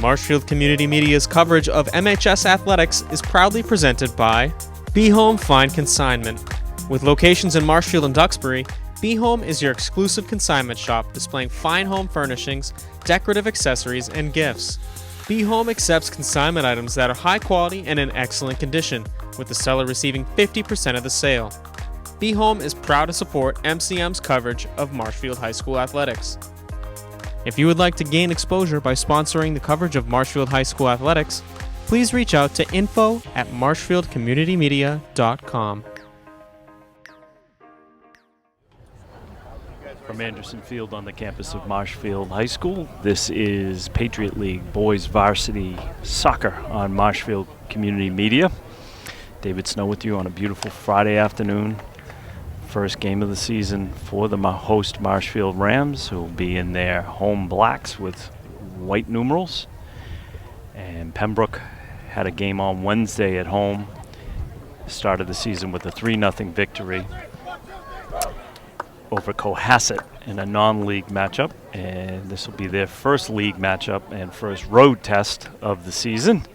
Marshfield Community Media's coverage of MHS athletics is proudly presented by Be Home Fine Consignment. With locations in Marshfield and Duxbury, Be Home is your exclusive consignment shop displaying fine home furnishings, decorative accessories, and gifts. Be Home accepts consignment items that are high quality and in excellent condition, with the seller receiving 50% of the sale. Be Home is proud to support MCM's coverage of Marshfield High School athletics. If you would like to gain exposure by sponsoring the coverage of Marshfield High School athletics, please reach out to info@marshfieldcommunitymedia.com. From Anderson Field on the campus of Marshfield High School, this is Patriot League Boys Varsity Soccer on Marshfield Community Media. David Snow with you on a beautiful Friday afternoon. First game of the season for the host Marshfield Rams, who will be in their home blacks with white numerals. And Pembroke had a game on Wednesday at home. Started the season with a 3-0 victory over Cohasset in a non-league matchup. And this will be their first league matchup and first road test of the season.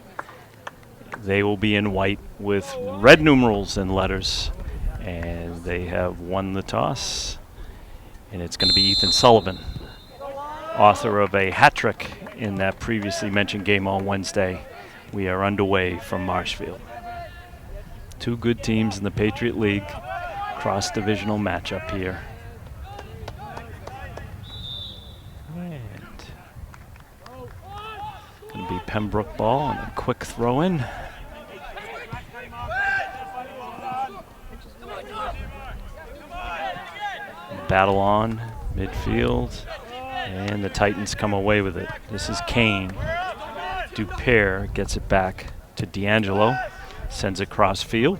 They will be in white with red numerals and letters. And they have won the toss, and it's going to be Ethan Sullivan, author of a hat trick in that previously mentioned game on Wednesday. We are underway from Marshfield. Two good teams in the Patriot League, cross-divisional matchup here. And going to be Pembroke ball and a quick throw-in. Battle on midfield, and the Titans come away with it. This is Kane. Dupere gets it back to D'Angelo, sends it cross field.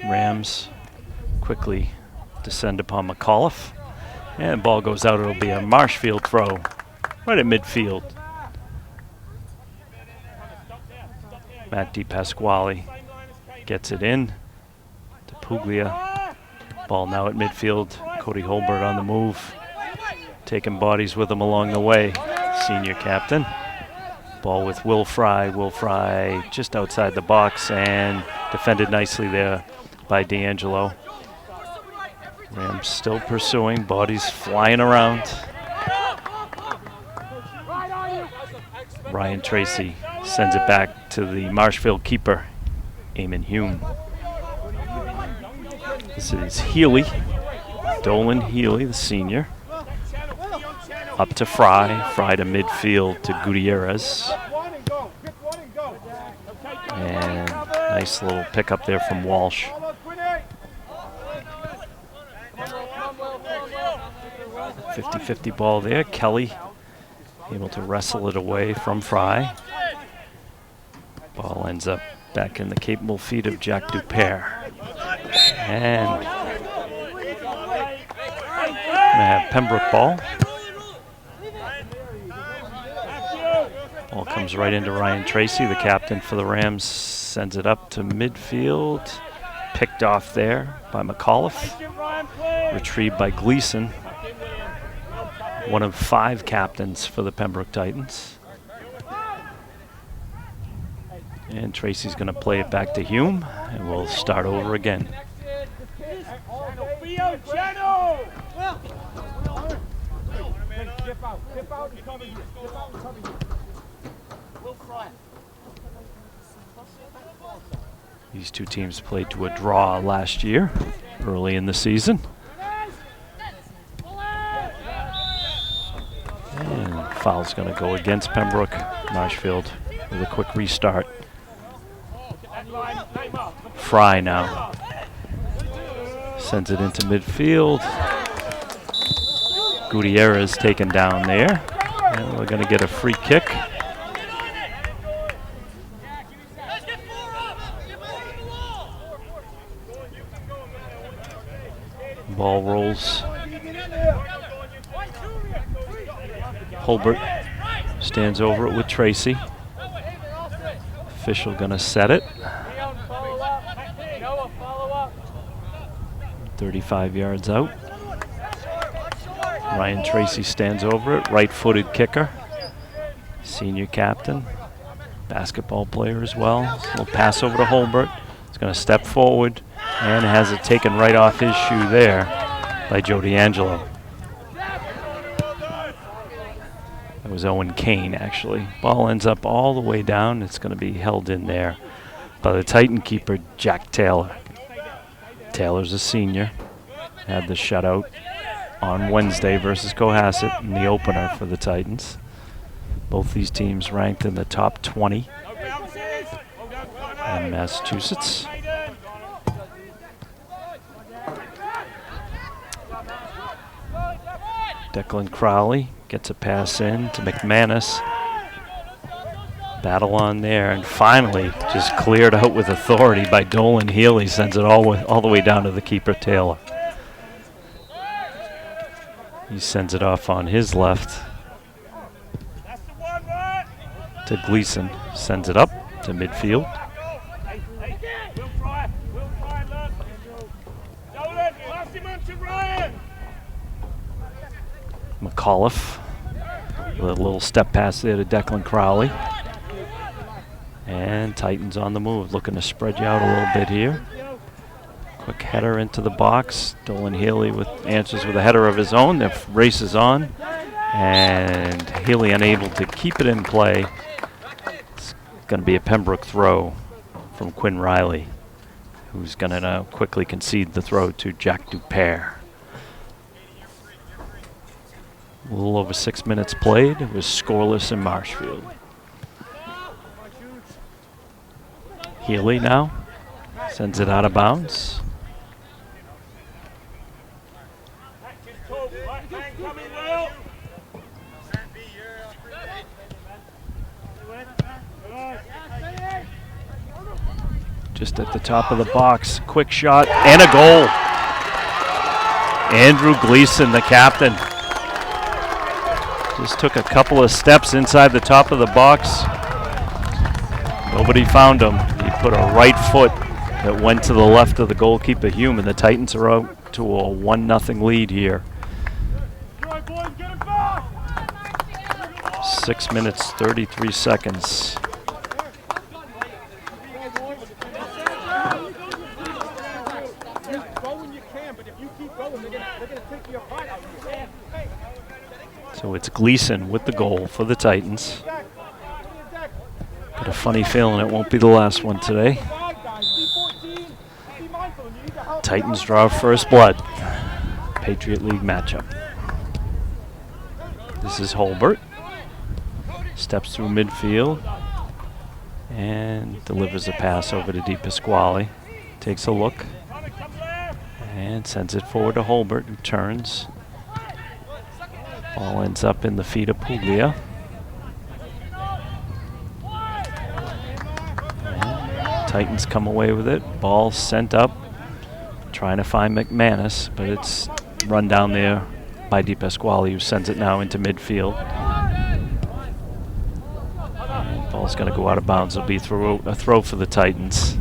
Rams quickly descend upon McAuliffe, and ball goes out. It'll be a Marshfield throw right at midfield. Matt DiPasquale gets it in to Puglia. Ball now at midfield. Cody Holbert on the move, taking bodies with him along the way. Senior captain. Ball with Will Fry. Will Fry just outside the box and defended nicely there by D'Angelo. Rams still pursuing. Bodies flying around. Ryan Tracy sends it back to the Marshfield keeper, Eamon Hume. This is Healy, Dolan Healy, the senior. Up to Fry, Fry to midfield to Gutierrez. And nice little pickup there from Walsh. .50-50 ball there. Kelly able to wrestle it away from Fry. Ball ends up back in the capable feet of Jack Dupere. And gonna have Pembroke ball. Ball comes right into Ryan Tracy, the captain for the Rams, sends it up to midfield. Picked off there by McAuliffe. Retrieved by Gleason. One of 5 captains for the Pembroke Titans. And Tracy's going to play it back to Hume, and we'll start over again. These two teams played to a draw last year, early in the season. And foul's going to go against Pembroke. Marshfield with a quick restart. Fry now sends it into midfield. Gutierrez taken down there, and we're going to get a free kick. Ball rolls. Holbert stands over it with Tracy. Official going to set it. 35 yards out. Ryan Tracy stands over it, right-footed kicker. senior captain, basketball player as well. A little pass over to Holbert. He's going to step forward and has it taken right off his shoe there by Joe D'Angelo. That was Owen Kane, actually. Ball ends up all the way down. It's going to be held in there by the Titan keeper, Jack Taylor. Taylor's a senior. Had the shutout on Wednesday versus Cohasset in the opener for the Titans. Both these teams ranked in the top 20 in Massachusetts. Declan Crowley gets a pass in to McManus. Battle on there, and finally just cleared out with authority by Dolan Healy. Sends it all the way down to the keeper, Taylor. He sends it off on his left to Gleason. Sends it up to midfield. McAuliffe with a little step pass there to Declan Crowley. And Titans on the move, looking to spread you out a little bit here. Quick header into the box. Dolan Healy answers with a header of his own. The race is on. And Healy unable to keep it in play. It's going to be a Pembroke throw from Quinn Riley, who's going to now quickly concede the throw to Jack Dupere. A little over 6 minutes played. It was scoreless in Marshfield. Healy now sends it out of bounds. Just at the top of the box, quick shot and a goal. Andrew Gleason, the captain, just took a couple of steps inside the top of the box. Nobody found him. He put a right foot that went to the left of the goalkeeper, Hume, and the Titans are out to a 1-0 lead here. 6 minutes, 33 seconds. So it's Gleason with the goal for the Titans. Got a funny feeling it won't be the last one today. Titans draw first blood. Patriot League matchup. This is Holbert. Steps through midfield and delivers a pass over to Di Pasquale. Takes a look and sends it forward to Holbert, who turns. Ball ends up in the feet of Puglia. Titans come away with it. Ball sent up, trying to find McManus, but it's run down there by Di Pasquale, who sends it now into midfield. And ball's going to go out of bounds. It'll be a throw for the Titans,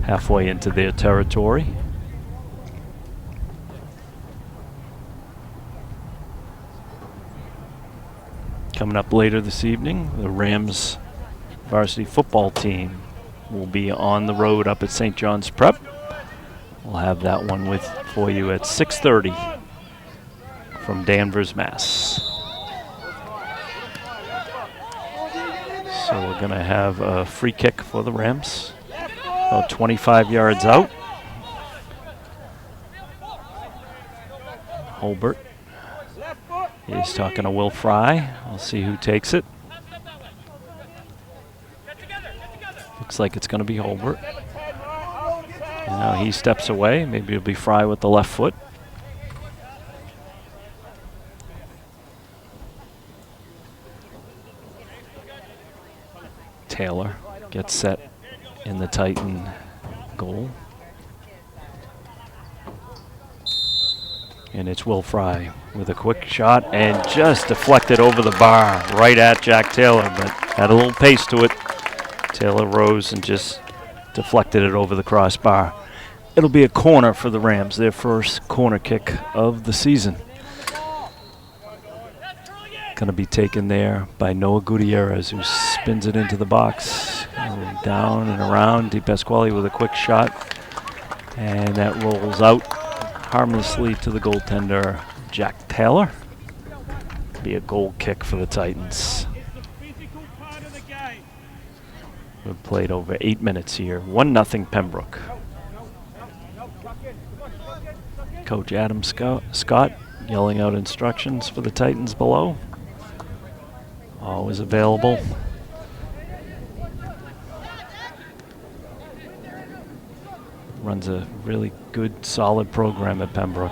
halfway into their territory. Coming up later this evening, the Rams varsity football team will be on the road up at St. John's Prep. We'll have that one for you at 6:30 from Danvers, Mass. So we're going to have a free kick for the Rams, about 25 yards out. Holbert is talking to Will Fry. We'll see who takes it. Looks like it's going to be Holbert. And now he steps away. Maybe it'll be Fry with the left foot. Taylor gets set in the Titan goal. And it's Will Fry with a quick shot and just deflected over the bar right at Jack Taylor, but had a little pace to it. Taylor rose and just deflected it over the crossbar. It'll be a corner for the Rams, their first corner kick of the season. Going to be taken there by Noah Gutierrez, who spins it into the box. Down and around. Di Pasquale with a quick shot. And that rolls out harmlessly to the goaltender, Jack Taylor. Be a goal kick for the Titans. We've played over 8 minutes here. 1-0 Pembroke. Coach Adam Scott yelling out instructions for the Titans below. Always available. Runs a really good, solid program at Pembroke.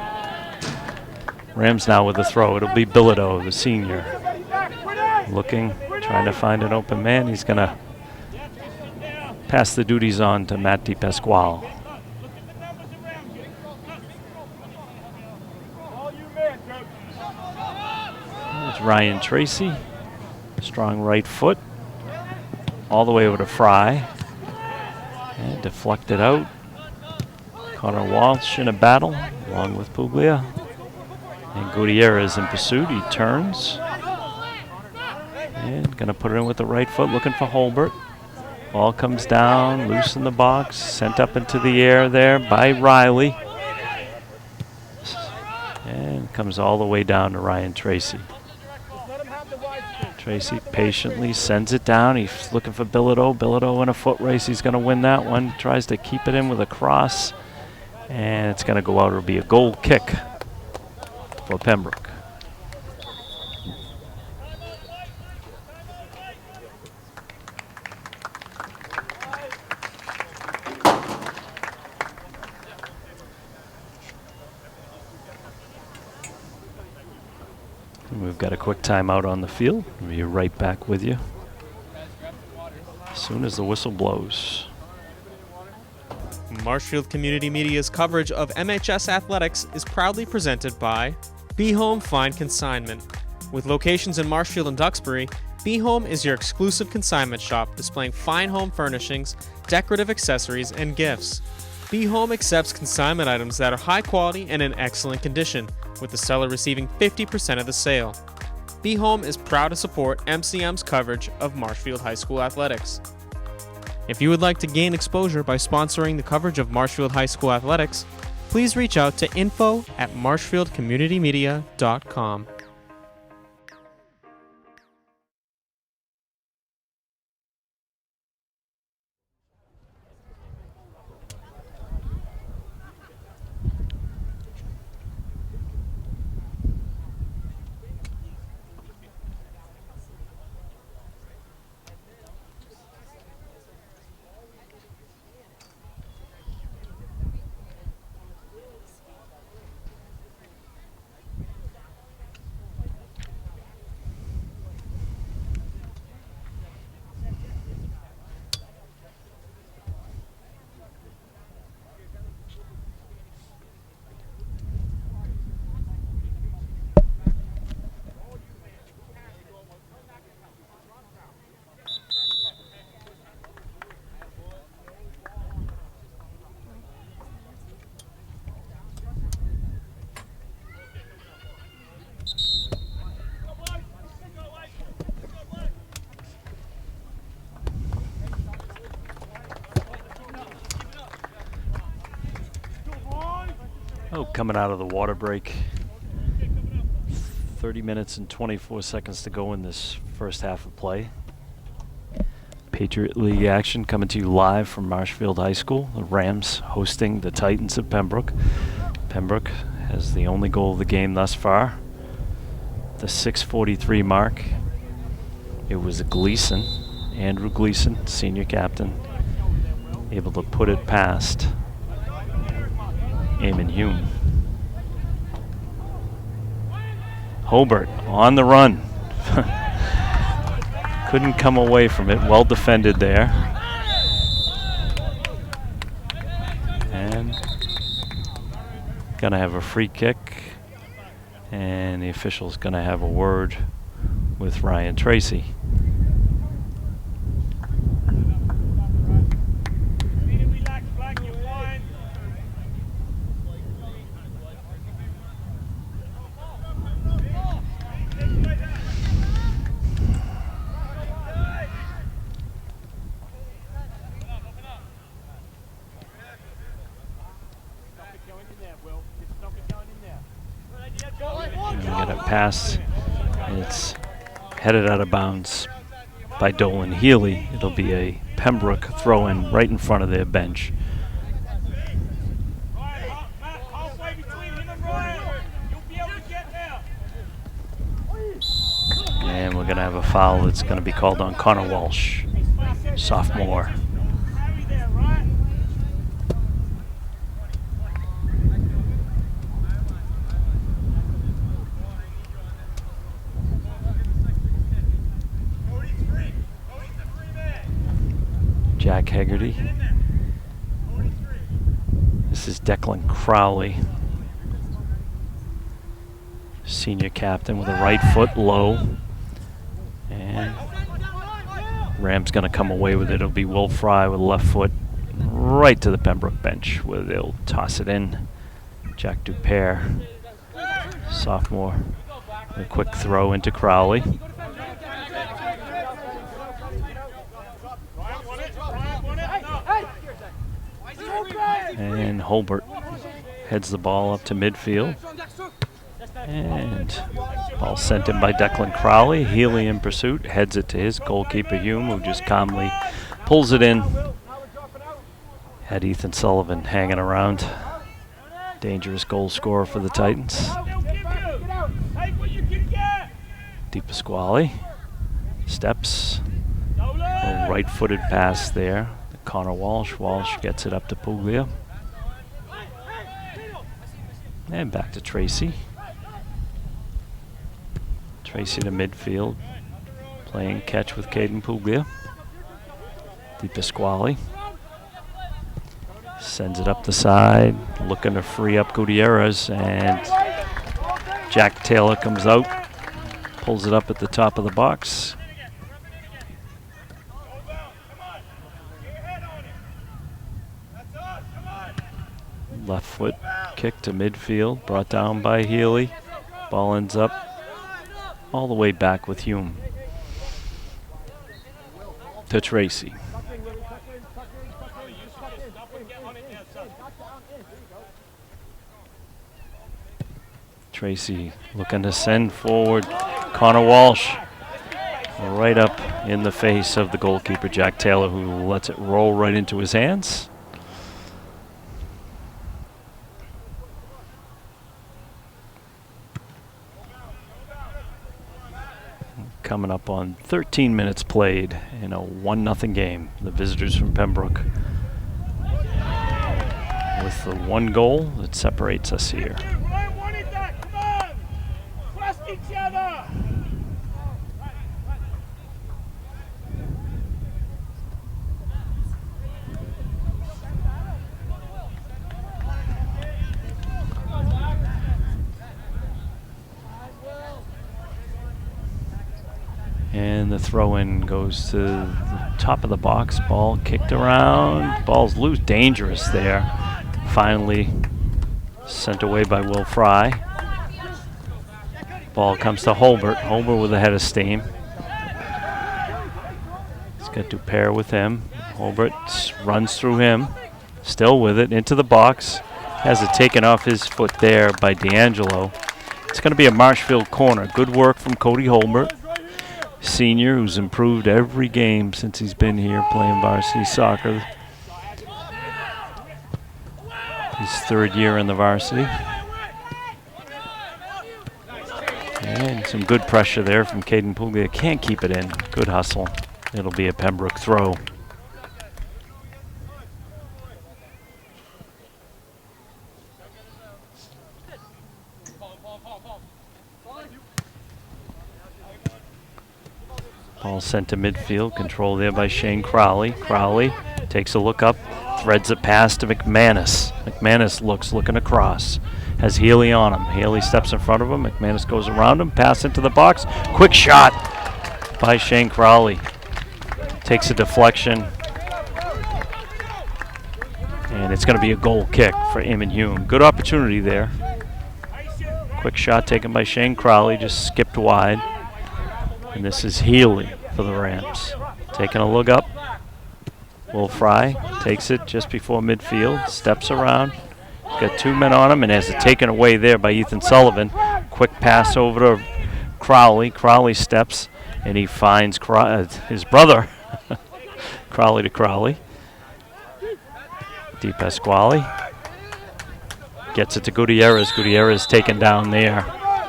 Rams now with the throw. It'll be Bilodeau, the senior. Looking, trying to find an open man. He's going to pass the duties on to Matt Di Pasquale. There's Ryan Tracy. Strong right foot. All the way over to Fry. And deflected out. Connor Walsh in a battle, along with Puglia. And Gutierrez in pursuit. He turns. And going to put it in with the right foot, looking for Holbert. Ball comes down, loose in the box, sent up into the air there by Riley. And comes all the way down to Ryan Tracy. Tracy patiently sends it down. He's looking for Bilodeau. Bilodeau in a foot race. He's going to win that one. Tries to keep it in with a cross. And it's going to go out. It'll be a goal kick for Pembroke. And we've got a quick timeout on the field. We'll be right back with you as soon as the whistle blows. Marshfield Community Media's coverage of MHS Athletics is proudly presented by Be Home Fine Consignment. With locations in Marshfield and Duxbury, Be Home is your exclusive consignment shop displaying fine home furnishings, decorative accessories, and gifts. Be Home accepts consignment items that are high quality and in excellent condition, with the seller receiving 50% of the sale. Be Home is proud to support MCM's coverage of Marshfield High School athletics. If you would like to gain exposure by sponsoring the coverage of Marshfield High School athletics, please reach out to info@marshfieldcommunitymedia.com. Coming out of the water break. 30 minutes and 24 seconds to go in this first half of play. Patriot League action coming to you live from Marshfield High School. The Rams hosting the Titans of Pembroke. Pembroke has the only goal of the game thus far. The 6:43 mark. It was Gleason, Andrew Gleason, senior captain, able to put it past Eamon Hume. Hobart on the run. Couldn't come away from it. Well defended there. And gonna have a free kick. And the official's gonna have a word with Ryan Tracy. pass. It's headed out of bounds by Dolan Healy. It'll be a Pembroke throw-in right in front of their bench. And we're going to have a foul that's going to be called on Connor Walsh, sophomore. Jack Hegarty. This is Declan Crowley, senior captain, with a right foot low. And Ram's going to come away with it. It'll be Will Fry with left foot right to the Pembroke bench, where they'll toss it in. Jack Dupere, sophomore, a quick throw into Crowley. And Holbert heads the ball up to midfield. And ball sent in by Declan Crowley. Healy in pursuit, heads it to his goalkeeper Hume, who just calmly pulls it in. Had Ethan Sullivan hanging around. Dangerous goal scorer for the Titans. DePasquale steps. A right-footed pass there. Connor Walsh. Walsh gets it up to Puglia. And back to Tracy. Tracy to midfield. Playing catch with Caden Puglia. DePasquale sends it up the side, looking to free up Gutierrez, and Jack Taylor comes out, pulls it up at the top of the box. Left foot kick to midfield, brought down by Healy. Ball ends up all the way back with Hume. To Tracy. Tracy looking to send forward Connor Walsh right up in the face of the goalkeeper Jack Taylor, who lets it roll right into his hands. Coming up on 13 minutes played in a 1-0 game. The visitors from Pembroke with the one goal that separates us here. And the throw-in goes to the top of the box. Ball kicked around. Ball's loose. Dangerous there. Finally sent away by Will Fry. Ball comes to Holbert. Holbert with a head of steam. He's got Dupere with him. Holbert runs through him. Still with it. Into the box. Has it taken off his foot there by D'Angelo. It's going to be a Marshfield corner. Good work from Cody Holbert, senior, who's improved every game since he's been here playing varsity soccer. His third year in the varsity. And some good pressure there from Caden Puglia. Can't keep it in. Good hustle. It'll be a Pembroke throw. Ball sent to midfield, control there by Shane Crowley. Crowley takes a look up, threads a pass to McManus. McManus looking across, has Healy on him. Healy steps in front of him, McManus goes around him, pass into the box. Quick shot by Shane Crowley. Takes a deflection. And it's going to be a goal kick for Eamon Hume. Good opportunity there. Quick shot taken by Shane Crowley, just skipped wide. And this is Healy for the Rams. Taking a look up. Will Fry takes it just before midfield, steps around. Got two men on him and has it taken away there by Ethan Sullivan. quick pass over to Crowley. Crowley steps, and he finds his brother. Crowley to Crowley. Di Pasquale gets it to Gutierrez. Gutierrez taken down there.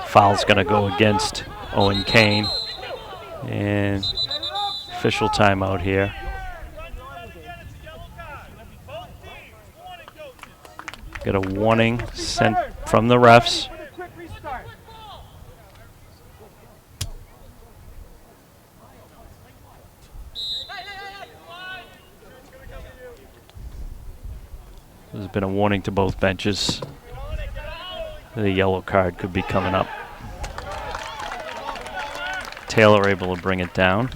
Foul's going to go against Owen Kane. And official timeout here. Get a warning sent from the refs. There's been a warning to both benches. The yellow card could be coming up. Taylor able to bring it down.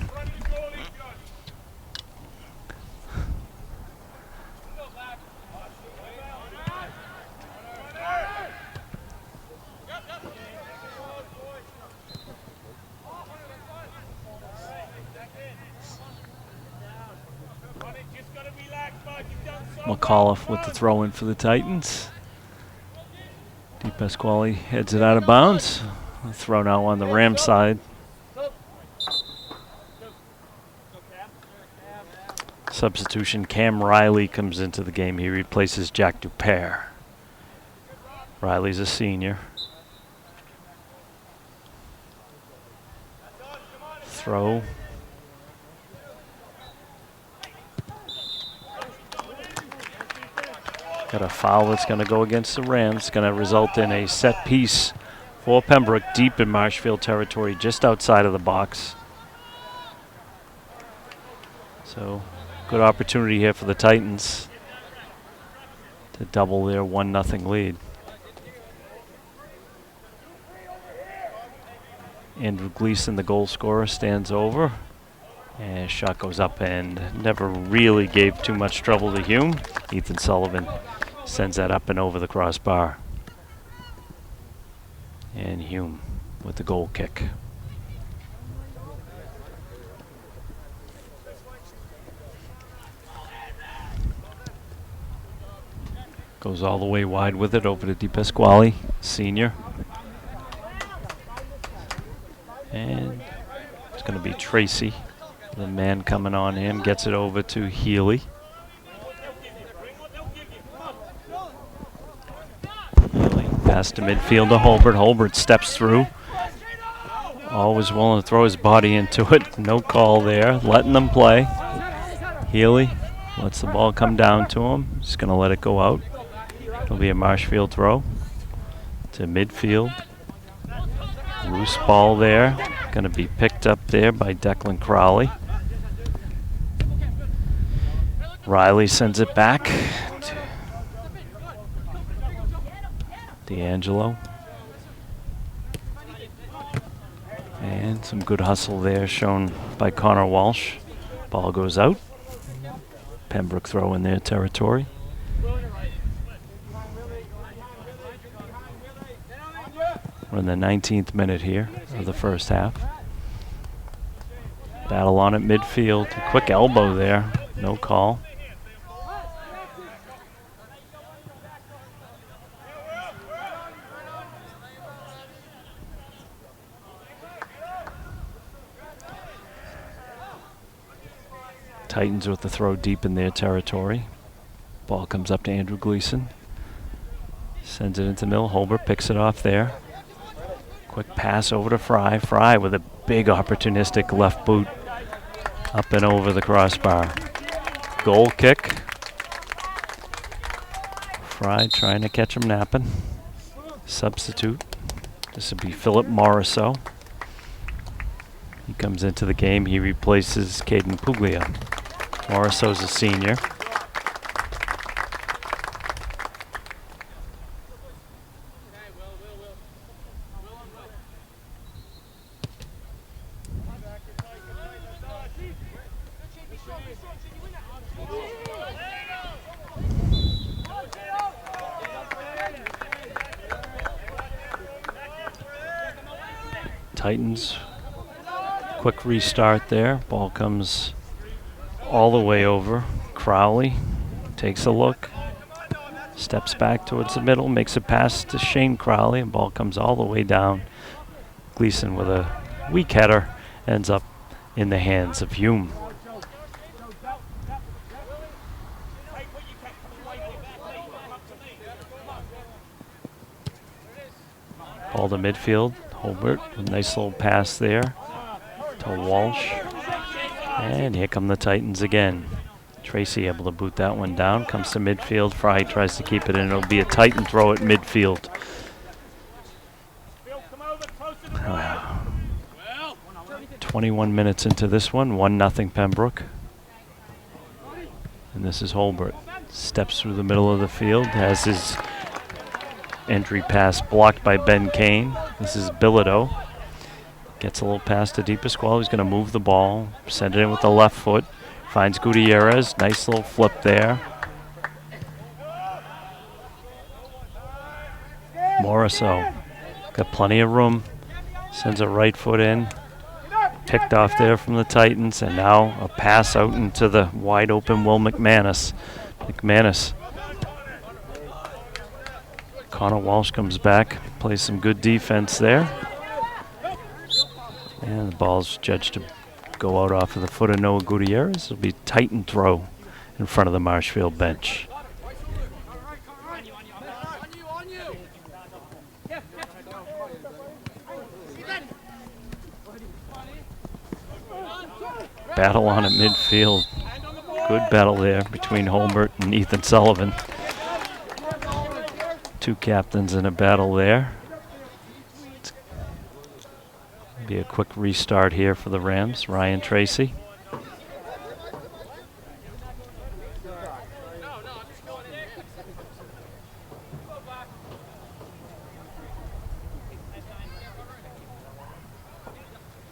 McAuliffe with the throw in for the Titans. Di Pasquale heads it out of bounds. Throw now on the Ram side. Substitution, Cam Riley comes into the game. He replaces Jack Dupere. Riley's a senior. Throw. Got a foul that's going to go against the Rams. It's going to result in a set piece for Pembroke deep in Marshfield territory, just outside of the box. So, good opportunity here for the Titans to double their 1-0 lead. Andrew Gleason, the goal scorer, stands over. And shot goes up and never really gave too much trouble to Hume. Ethan Sullivan sends that up and over the crossbar. And Hume with the goal kick. Goes all the way wide with it over to Di Pasquale, senior. And it's going to be Tracy, the man coming on him, gets it over to Healy. Healy pass to midfield to Holbert. Holbert steps through. Always willing to throw his body into it. No call there, letting them play. Healy lets the ball come down to him. Just going to let it go out. It'll be a Marshfield throw to midfield. Loose ball there. Going to be picked up there by Declan Crowley. Riley sends it back to D'Angelo. And some good hustle there shown by Connor Walsh. Ball goes out. Pembroke throw in their territory. We're in the 19th minute here of the first half. Battle on at midfield. Quick elbow there. No call. Titans with the throw deep in their territory. Ball comes up to Andrew Gleason. Sends it into Mill. Holbert picks it off there. Quick pass over to Fry. Fry with a big opportunistic left boot up and over the crossbar. Goal kick. Fry trying to catch him napping. Substitute. This would be Philip Morisseau. He comes into the game. He replaces Caden Puglia. Morisseau's a senior. Titans, quick restart there. Ball comes all the way over. Crowley takes a look, Steps back towards the middle, makes a pass to Shane Crowley, and ball comes all the way down. Gleason with a weak header ends up in the hands of Hume. Ball to midfield. Holbert, a nice little pass there to Walsh. And here come the Titans again. Tracy able to boot that one down. Comes to midfield. Fry tries to keep it in. It'll be a Titan throw at midfield. 21 minutes into this one. 1-0 Pembroke. And this is Holbert. Steps through the middle of the field. Has his entry pass blocked by Ben Kane. This is Bilodeau. Gets a little pass to DePasquale. He's going to move the ball. Send it in with the left foot. Finds Gutierrez. Nice little flip there. Morisseau. Got plenty of room. Sends a right foot in. Picked off there from the Titans. And now a pass out into the wide open Will McManus. Connor Walsh comes back. Plays some good defense there. And the ball's judged to go out off of the foot of Noah Gutierrez. It'll be Titan throw in front of the Marshfield bench. Battle on at midfield. Good battle there between Holbert and Ethan Sullivan. Two captains in a battle there. Be a quick restart here for the Rams. Ryan Tracy.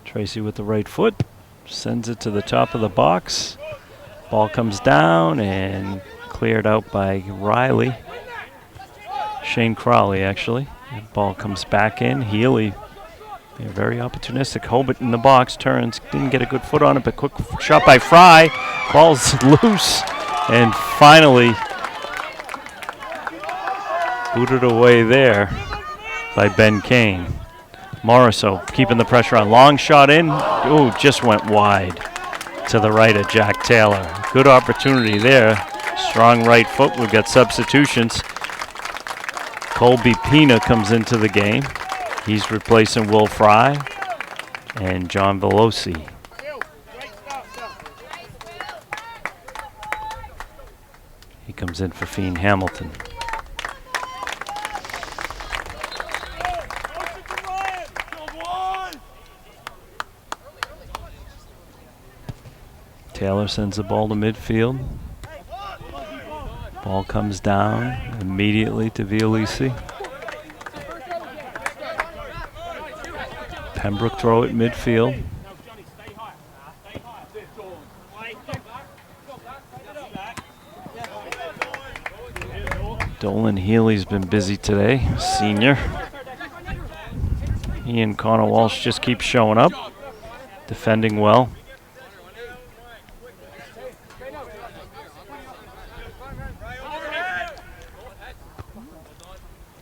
Tracy with the right foot. Sends it to the top of the box. Ball comes down and cleared out by Riley. Shane Crowley, actually. The ball comes back in. Healy, very opportunistic. Holbert in the box, turns. Didn't get a good foot on it, but quick shot by Fry. Ball's loose. And finally, booted away there by Ben Kane. Morisseau keeping the pressure on. Long shot in. Ooh, just went wide to the right of Jack Taylor. Good opportunity there. Strong right foot. We've got substitutions. Colby Pina comes into the game. He's replacing Will Fry and John Velosi. He comes in for Fiend Hamilton. Taylor sends the ball to midfield. Ball comes down immediately to Violisi. Pembroke throw at midfield. Dolan Healy's been busy today, senior. He and Connor Walsh just keep showing up, defending well.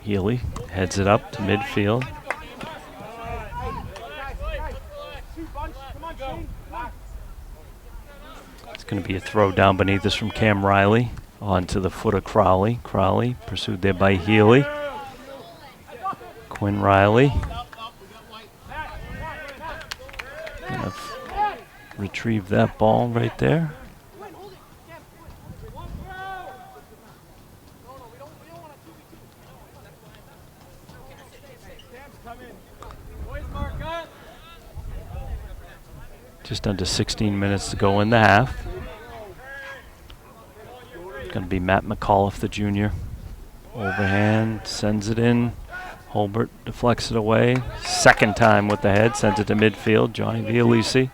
Healy heads it up to midfield. It's going to be a throw down beneath us from Cam Riley onto the foot of Crowley. Crowley pursued there by Healy. Quinn Riley. Retrieve that ball right there. Just under 16 minutes to go in the half. It's going to be Matt McAuliffe, the junior. Overhand, sends it in. Holbert deflects it away. Second time with the head, sends it to midfield. Johnny Violisi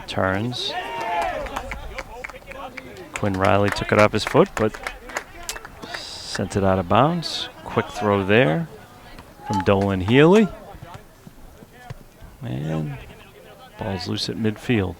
turns. Quinn Riley took it off his foot, but sent it out of bounds. Quick throw there from Dolan Healy. And ball's loose at midfield.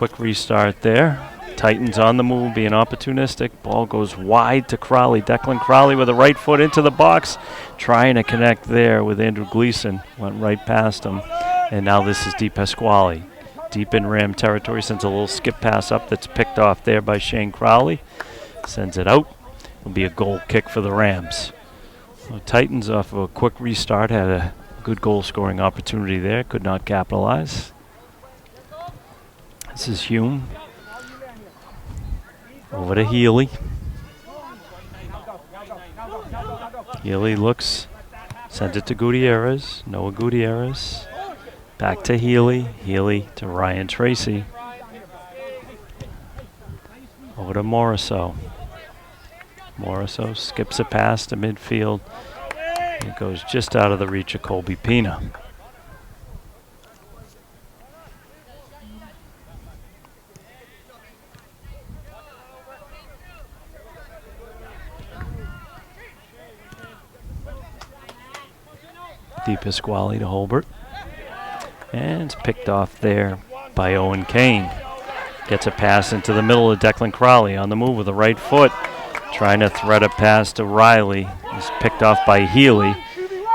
quick restart there. Titans on the move, being opportunistic. Ball goes wide to Crowley. Declan Crowley with a right foot into the box, trying to connect there with Andrew Gleason. Went right past him. And now this is Di Pasquale. Deep in Ram territory, sends a little skip pass up that's picked off there by Shane Crowley. Sends it out. It'll be a goal kick for the Rams. So Titans off of a quick restart had a good goal scoring opportunity there. Could not capitalize. This is Hume. Over to Healy. Healy looks, sends it to Gutierrez. Noah Gutierrez. Back to Healy. Healy to Ryan Tracy. Over to Morisseau. Morisseau skips a pass to midfield. It goes just out of the reach of Colby Pina. Di Pasquale to Holbert. And it's picked off there by Owen Kane. Gets a pass into the middle of Declan Crowley on the move with the right foot. Trying to thread a pass to Riley. He's picked off by Healy.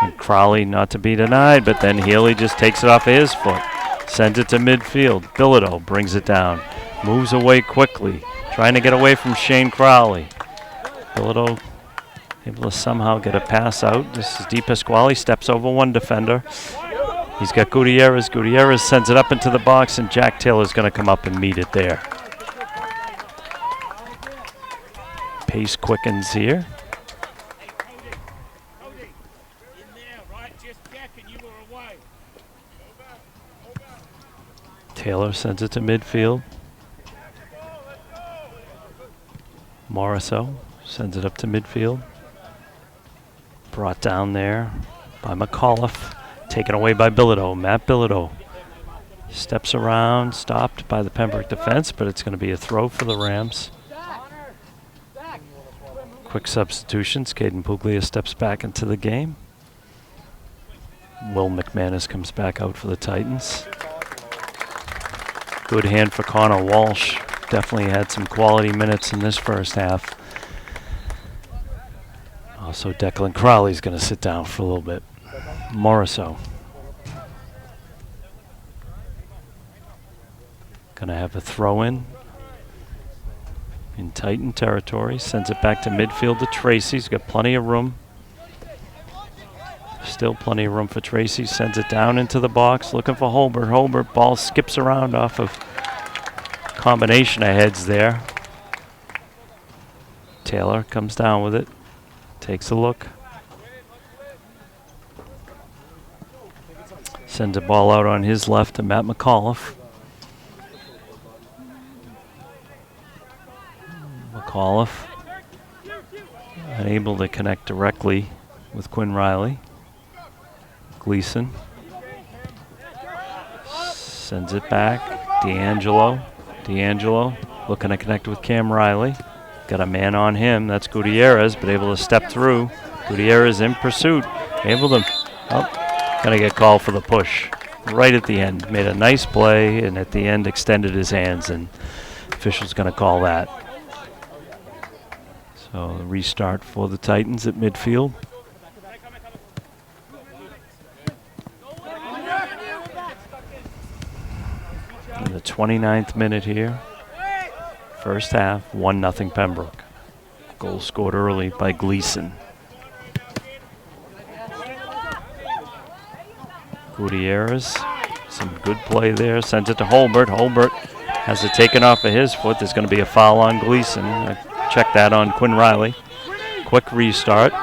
And Crowley not to be denied, but then Healy just takes it off of his foot. Sends it to midfield. Bilodeau brings it down. Moves away quickly. Trying to get away from Shane Crowley. Bilodeau able to somehow get a pass out. This is Di Pasquale, steps over one defender. He's got Gutierrez. Gutierrez sends it up into the box, and Jack Taylor's going to come up and meet it there. Pace quickens here. Taylor sends it to midfield. Morisseau sends it up to midfield. Brought down there by McAuliffe. Taken away by Bilodeau. Matt Bilodeau steps around, stopped by the Pembroke defense, but it's going to be a throw for the Rams. Quick substitutions. Caden Puglia steps back into the game. Will McManus comes back out for the Titans. Good hand for Connor Walsh. Definitely had some quality minutes in this first half. Also, Declan Crowley's going to sit down for a little bit. Morisseau. Going to have a throw-in Titan territory. Sends it back to midfield to Tracy. He's got plenty of room. Still plenty of room for Tracy. Sends it down into the box. Looking for Holbert. Holbert, ball skips around off of combination of heads there. Taylor comes down with it. Takes a look. Sends a ball out on his left to Matt McAuliffe. McAuliffe unable to connect directly with Quinn Riley. Gleason sends it back. D'Angelo looking to connect with Cam Riley. Got a man on him. That's Gutierrez, but able to step through. Gutierrez in pursuit. Able to, gonna get called for the push right at the end. Made a nice play, and at the end extended his hands, and official's gonna call that. So the restart for the Titans at midfield. In the 29th minute here. First half, 1-0 Pembroke. Goal scored early by Gleason. Gutierrez, some good play there. Sends it to Holbert. Holbert has it taken off of his foot. There's going to be a foul on Gleason. Check that on Quinn Riley. Quick restart.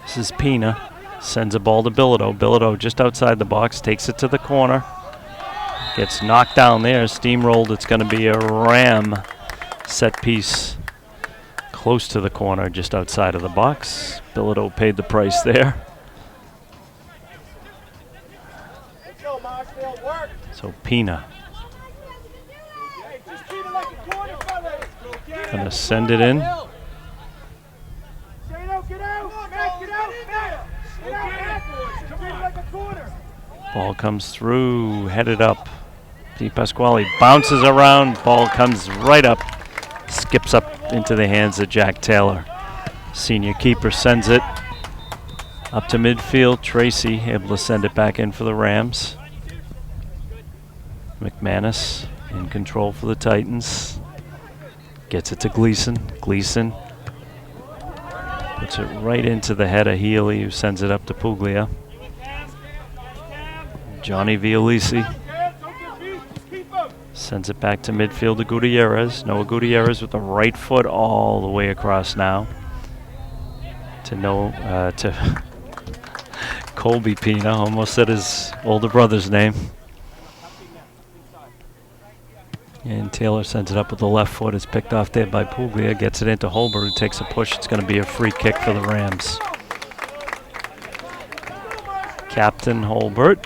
This is Pina. Sends a ball to Bilodeau. Bilodeau just outside the box. Takes it to the corner. Gets knocked down there, steamrolled. It's going to be a Ram set piece close to the corner, just outside of the box. Bilodeau paid the price there. So Pina going to send it in. Ball comes through, headed up DePasquale bounces around, ball comes right up, skips up into the hands of Jack Taylor. Senior keeper sends it up to midfield. Tracy able to send it back in for the Rams. McManus in control for the Titans. Gets it to Gleason. Gleason puts it right into the head of Healy, who sends it up to Puglia. Johnny Vialisi sends it back to midfield to Gutierrez. Noah Gutierrez with the right foot all the way across now to Colby Pina, almost said his older brother's name. And Taylor sends it up with the left foot. It's picked off there by Puglia. Gets it into Holbert, who takes a push. It's going to be a free kick for the Rams. Captain Holbert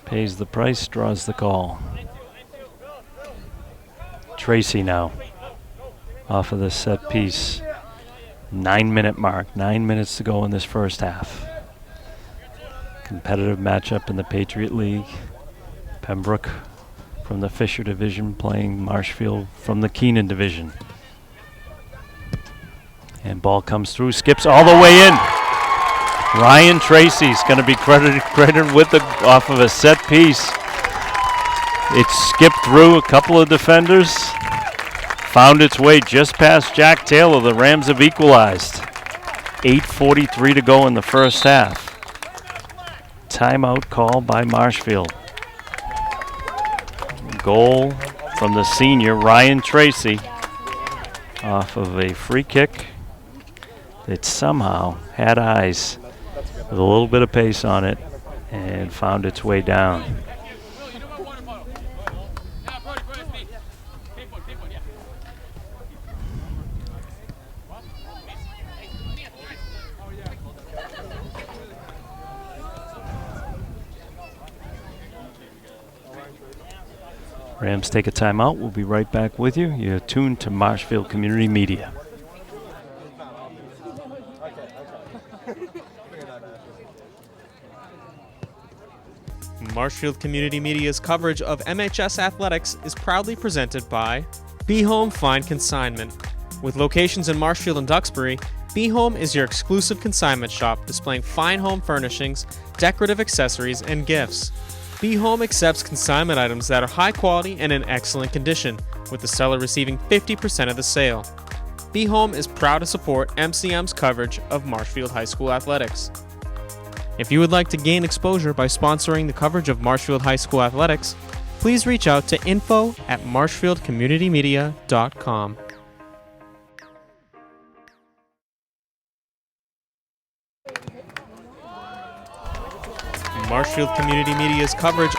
pays the price, draws the call. Tracy now off of the set piece. 9-minute mark. 9 minutes to go in this first half. Competitive matchup in the Patriot League. Pembroke from the Fisher division playing Marshfield from the Keenan division. And ball comes through, skips all the way in. Ryan Tracy's going to be credited with off of a set piece. It skipped through a couple of defenders, found its way just past Jack Taylor. The Rams have equalized. 8:43 to go in the first half. Timeout call by Marshfield. Goal from the senior Ryan Tracy off of a free kick that somehow had eyes with a little bit of pace on it and found its way down. Rams take a timeout. We'll be right back with you. You're tuned to Marshfield Community Media. Marshfield Community Media's coverage of MHS athletics is proudly presented by Be Home Fine Consignment. With locations in Marshfield and Duxbury, Be Home is your exclusive consignment shop displaying fine home furnishings, decorative accessories, and gifts. Be Home accepts consignment items that are high quality and in excellent condition, with the seller receiving 50% of the sale. Be Home is proud to support MCM's coverage of Marshfield High School athletics. If you would like to gain exposure by sponsoring the coverage of Marshfield High School athletics, please reach out to info@marshfieldcommunitymedia.com. Marshfield Community Media's coverage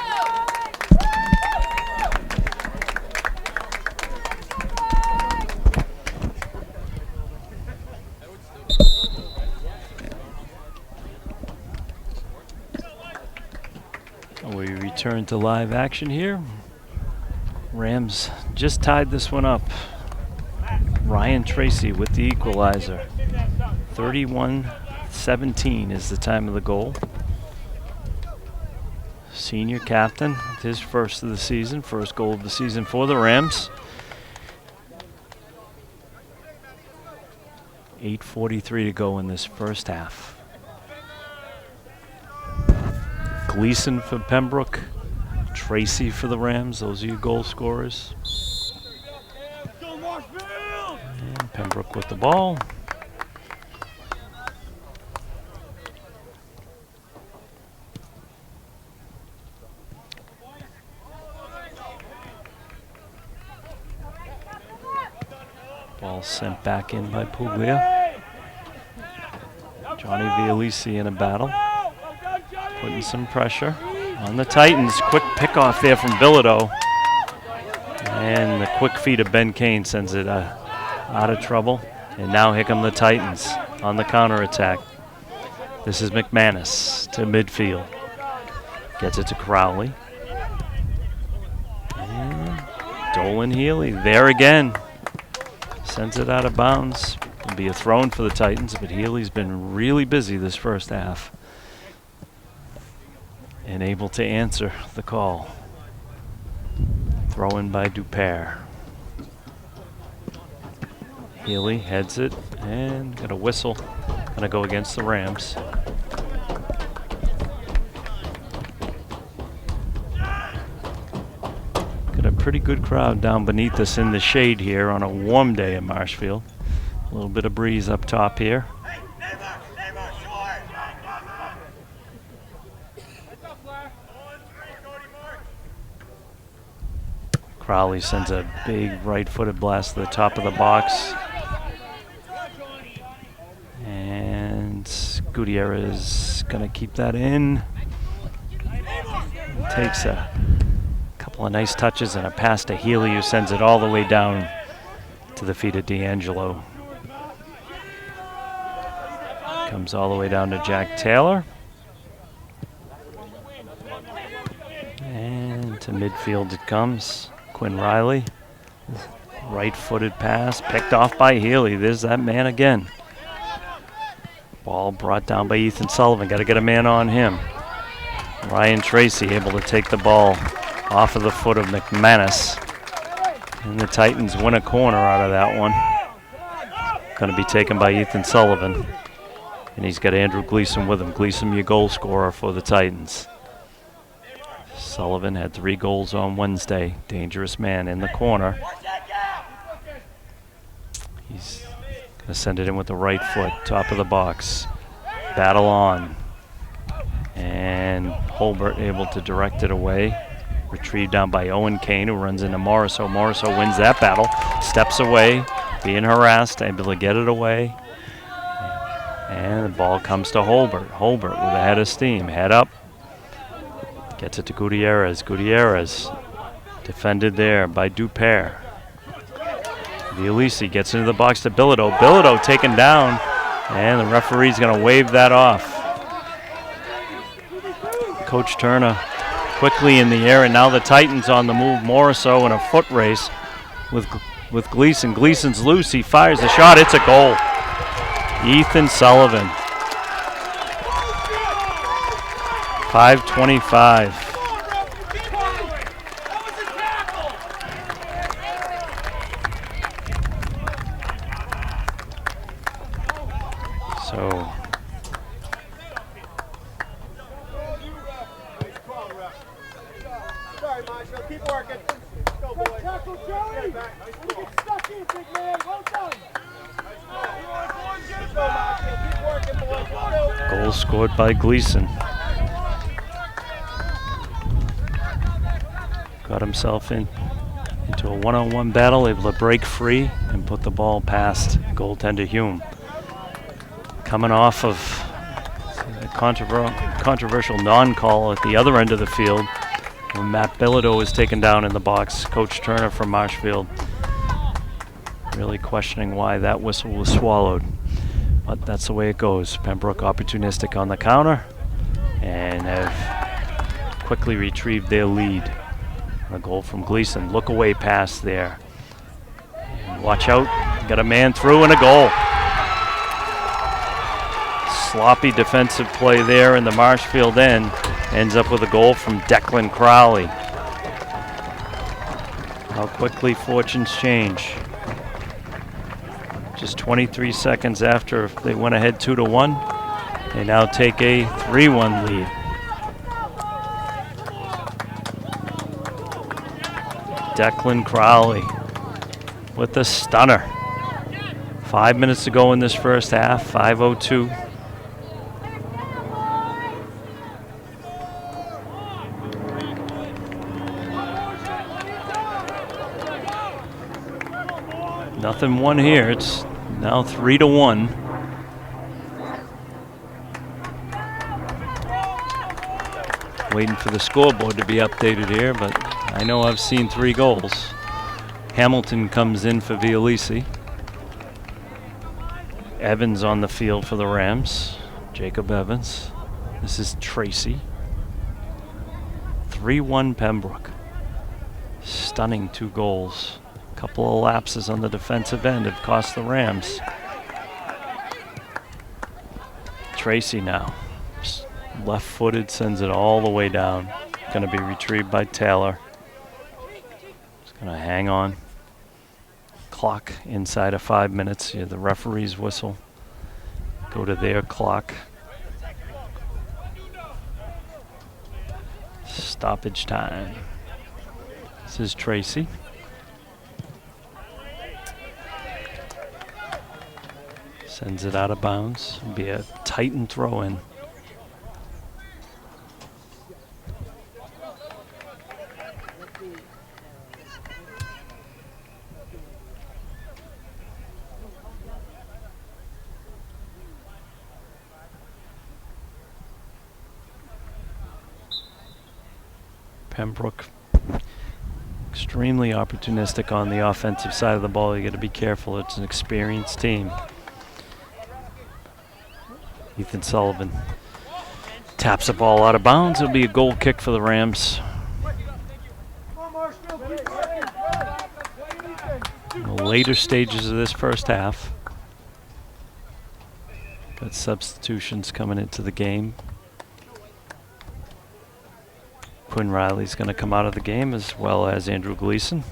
We return to live action here. Rams just tied this one up. Ryan Tracy with the equalizer. 31-17 is the time of the goal. Senior captain, his first of the season, first goal of the season for the Rams. 8:43 to go in this first half. Gleason for Pembroke, Tracy for the Rams. Those are your goal scorers. And Pembroke with the ball. Ball sent back in by Puglia. Johnny Vialisi in a battle. Putting some pressure on the Titans. Quick pickoff there from Bilodeau. And the quick feet of Ben Kane sends it out of trouble. And now here come the Titans on the counterattack. This is McManus to midfield. Gets it to Crowley. And Dolan Healy there again. Sends it out of bounds. It'll be a throw-in for the Titans, but Healy's been really busy this first half. and able to answer the call. Throw in by Dupere. Healy heads it and got a whistle. Gonna go against the Rams. Got a pretty good crowd down beneath us in the shade here on a warm day in Marshfield. A little bit of breeze up top here. Crowley sends a big right-footed blast to the top of the box. And Gutierrez gonna keep that in. Takes a couple of nice touches and a pass to Healy, who sends it all the way down to the feet of D'Angelo. Comes all the way down to Jack Taylor. And to midfield it comes. Quinn Riley, right-footed pass, picked off by Healy. There's that man again. Ball brought down by Ethan Sullivan. Got to get a man on him. Ryan Tracy able to take the ball off of the foot of McManus. And the Titans win a corner out of that one. Going to be taken by Ethan Sullivan. And he's got Andrew Gleason with him. Gleason, your goal scorer for the Titans. Sullivan had 3 goals on Wednesday. Dangerous man in the corner. He's going to send it in with the right foot, top of the box. Battle on. And Holbert able to direct it away. Retrieved down by Owen Kane, who runs into Morriso. Morriso wins that battle. Steps away, being harassed, able to get it away. And the ball comes to Holbert. Holbert with a head of steam. Head up. Gets it to Gutierrez. Gutierrez defended there by Dupere. Violisi gets into the box to Bilodeau. Bilodeau taken down, and the referee's going to wave that off. Coach Turner quickly in the air, and now the Titans on the move. Morriso in a foot race with Gleason. Gleason's loose. He fires the shot. It's a goal. Ethan Sullivan. 5:25. So sorry, Marshall. Keep working. Go, boy. Get back. Get stuck in, big man. Well done. Go, Marshall. Keep working, boy. goal scored by Gleason. Got himself into a one-on-one battle, able to break free and put the ball past goaltender Hume. Coming off of a controversial non-call at the other end of the field, when Matt Bilodeau was taken down in the box. Coach Turner from Marshfield really questioning why that whistle was swallowed. But that's the way it goes. Pembroke opportunistic on the counter and have quickly retrieved their lead. A goal from Gleason. Look away pass there. And watch out. Got a man through and a goal. Sloppy defensive play there in the Marshfield end. Ends up with a goal from Declan Crowley. How quickly fortunes change. Just 23 seconds after they went ahead 2-1, they now take a 3-1 lead. Declan Crowley with the stunner. 5 minutes to go in this first half, 5:02. Nothing won here. It's now 3-1. Waiting for the scoreboard to be updated here, but I know I've seen 3 goals. Hamilton comes in for Violisi. Evans on the field for the Rams. Jacob Evans. This is Tracy. 3-1 Pembroke. Stunning 2 goals. Couple of lapses on the defensive end have cost the Rams. Tracy now. Left-footed, sends it all the way down. Going to be retrieved by Taylor. Just going to hang on. Clock inside of 5 minutes. Yeah, the referee's whistle. Go to their clock. Stoppage time. This is Tracy. Sends it out of bounds. It'll be a Titan throw-in. Pembroke extremely opportunistic on the offensive side of the ball. You got to be careful. It's an experienced team. Ethan Sullivan taps the ball out of bounds. It'll be a goal kick for the Rams. In the later stages of this first half. Got substitutions coming into the game. Quinn Riley's going to come out of the game, as well as Andrew Gleason.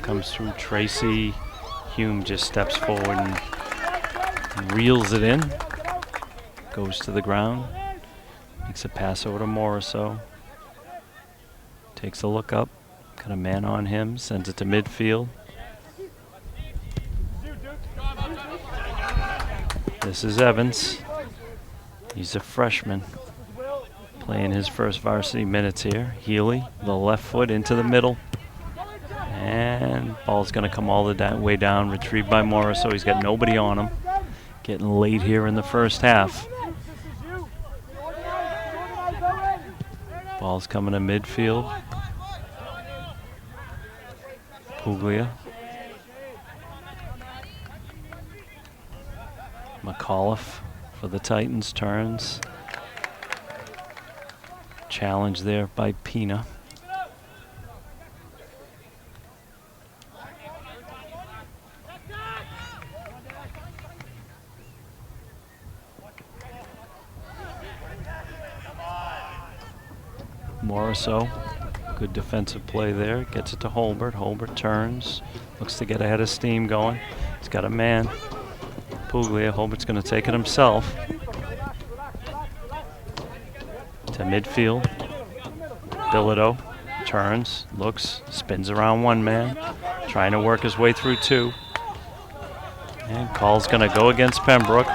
Comes through Tracy. Hume just steps forward and reels it in. Goes to the ground. Makes a pass over to Morriso. Takes a look up. Got a man on him. Sends it to midfield. This is Evans. He's a freshman. Playing his first varsity minutes here. Healy, the left foot into the middle. And ball's going to come all the way down, retrieved by Morris, so he's got nobody on him. Getting late here in the first half. Ball's coming to midfield. Puglia. McAuliffe for the Titans turns. Challenge there by Pina. Morriso, good defensive play there. Gets it to Holbert. Holbert turns. Looks to get ahead of steam going. He's got a man. Puglia. Holbert's going to take it himself. To midfield. Bilodeau turns, looks, spins around one man. Trying to work his way through two. And call's going to go against Pembroke.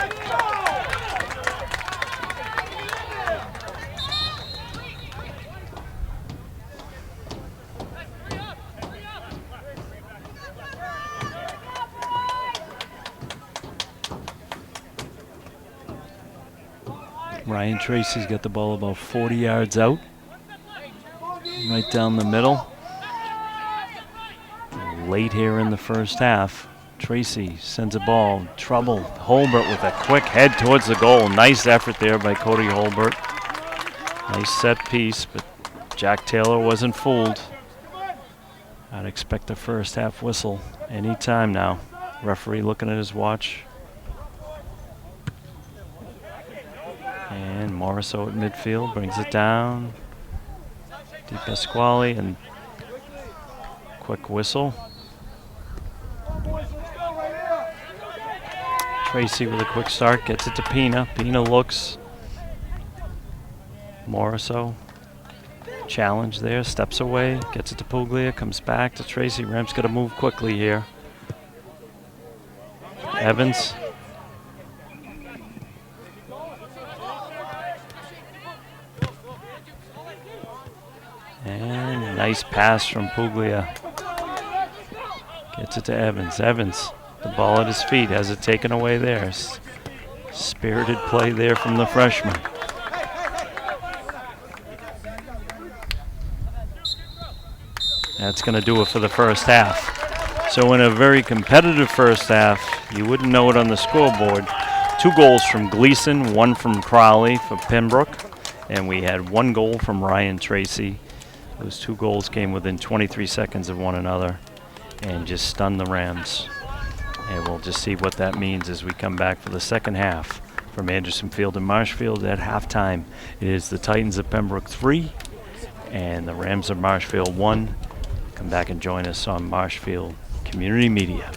Ryan Tracy's got the ball about 40 yards out. Right down the middle. Late here in the first half. Tracy sends a ball. Trouble. Holbert with a quick head towards the goal. Nice effort there by Cody Holbert. Nice set piece, but Jack Taylor wasn't fooled. I'd expect a first half whistle any time now. Referee looking at his watch. And Morriso at midfield brings it down. Di Pasquale and quick whistle. Tracy with a quick start, gets it to Pina. Pina looks. Morriso. Challenge there, steps away, gets it to Puglia, comes back to Tracy. Rams got to move quickly here. Evans. And nice pass from Puglia. Gets it to Evans. Evans, the ball at his feet, has it taken away there. Spirited play there from the freshman. That's going to do it for the first half. So in a very competitive first half, you wouldn't know it on the scoreboard. 2 goals from Gleason, 1 from Crowley for Pembroke, and we had 1 goal from Ryan Tracy. Those 2 goals came within 23 seconds of one another and just stunned the Rams. And we'll just see what that means as we come back for the second half. From Anderson Field and Marshfield at halftime, it is the Titans of Pembroke 3 and the Rams of Marshfield 1. Come back and join us on Marshfield Community Media.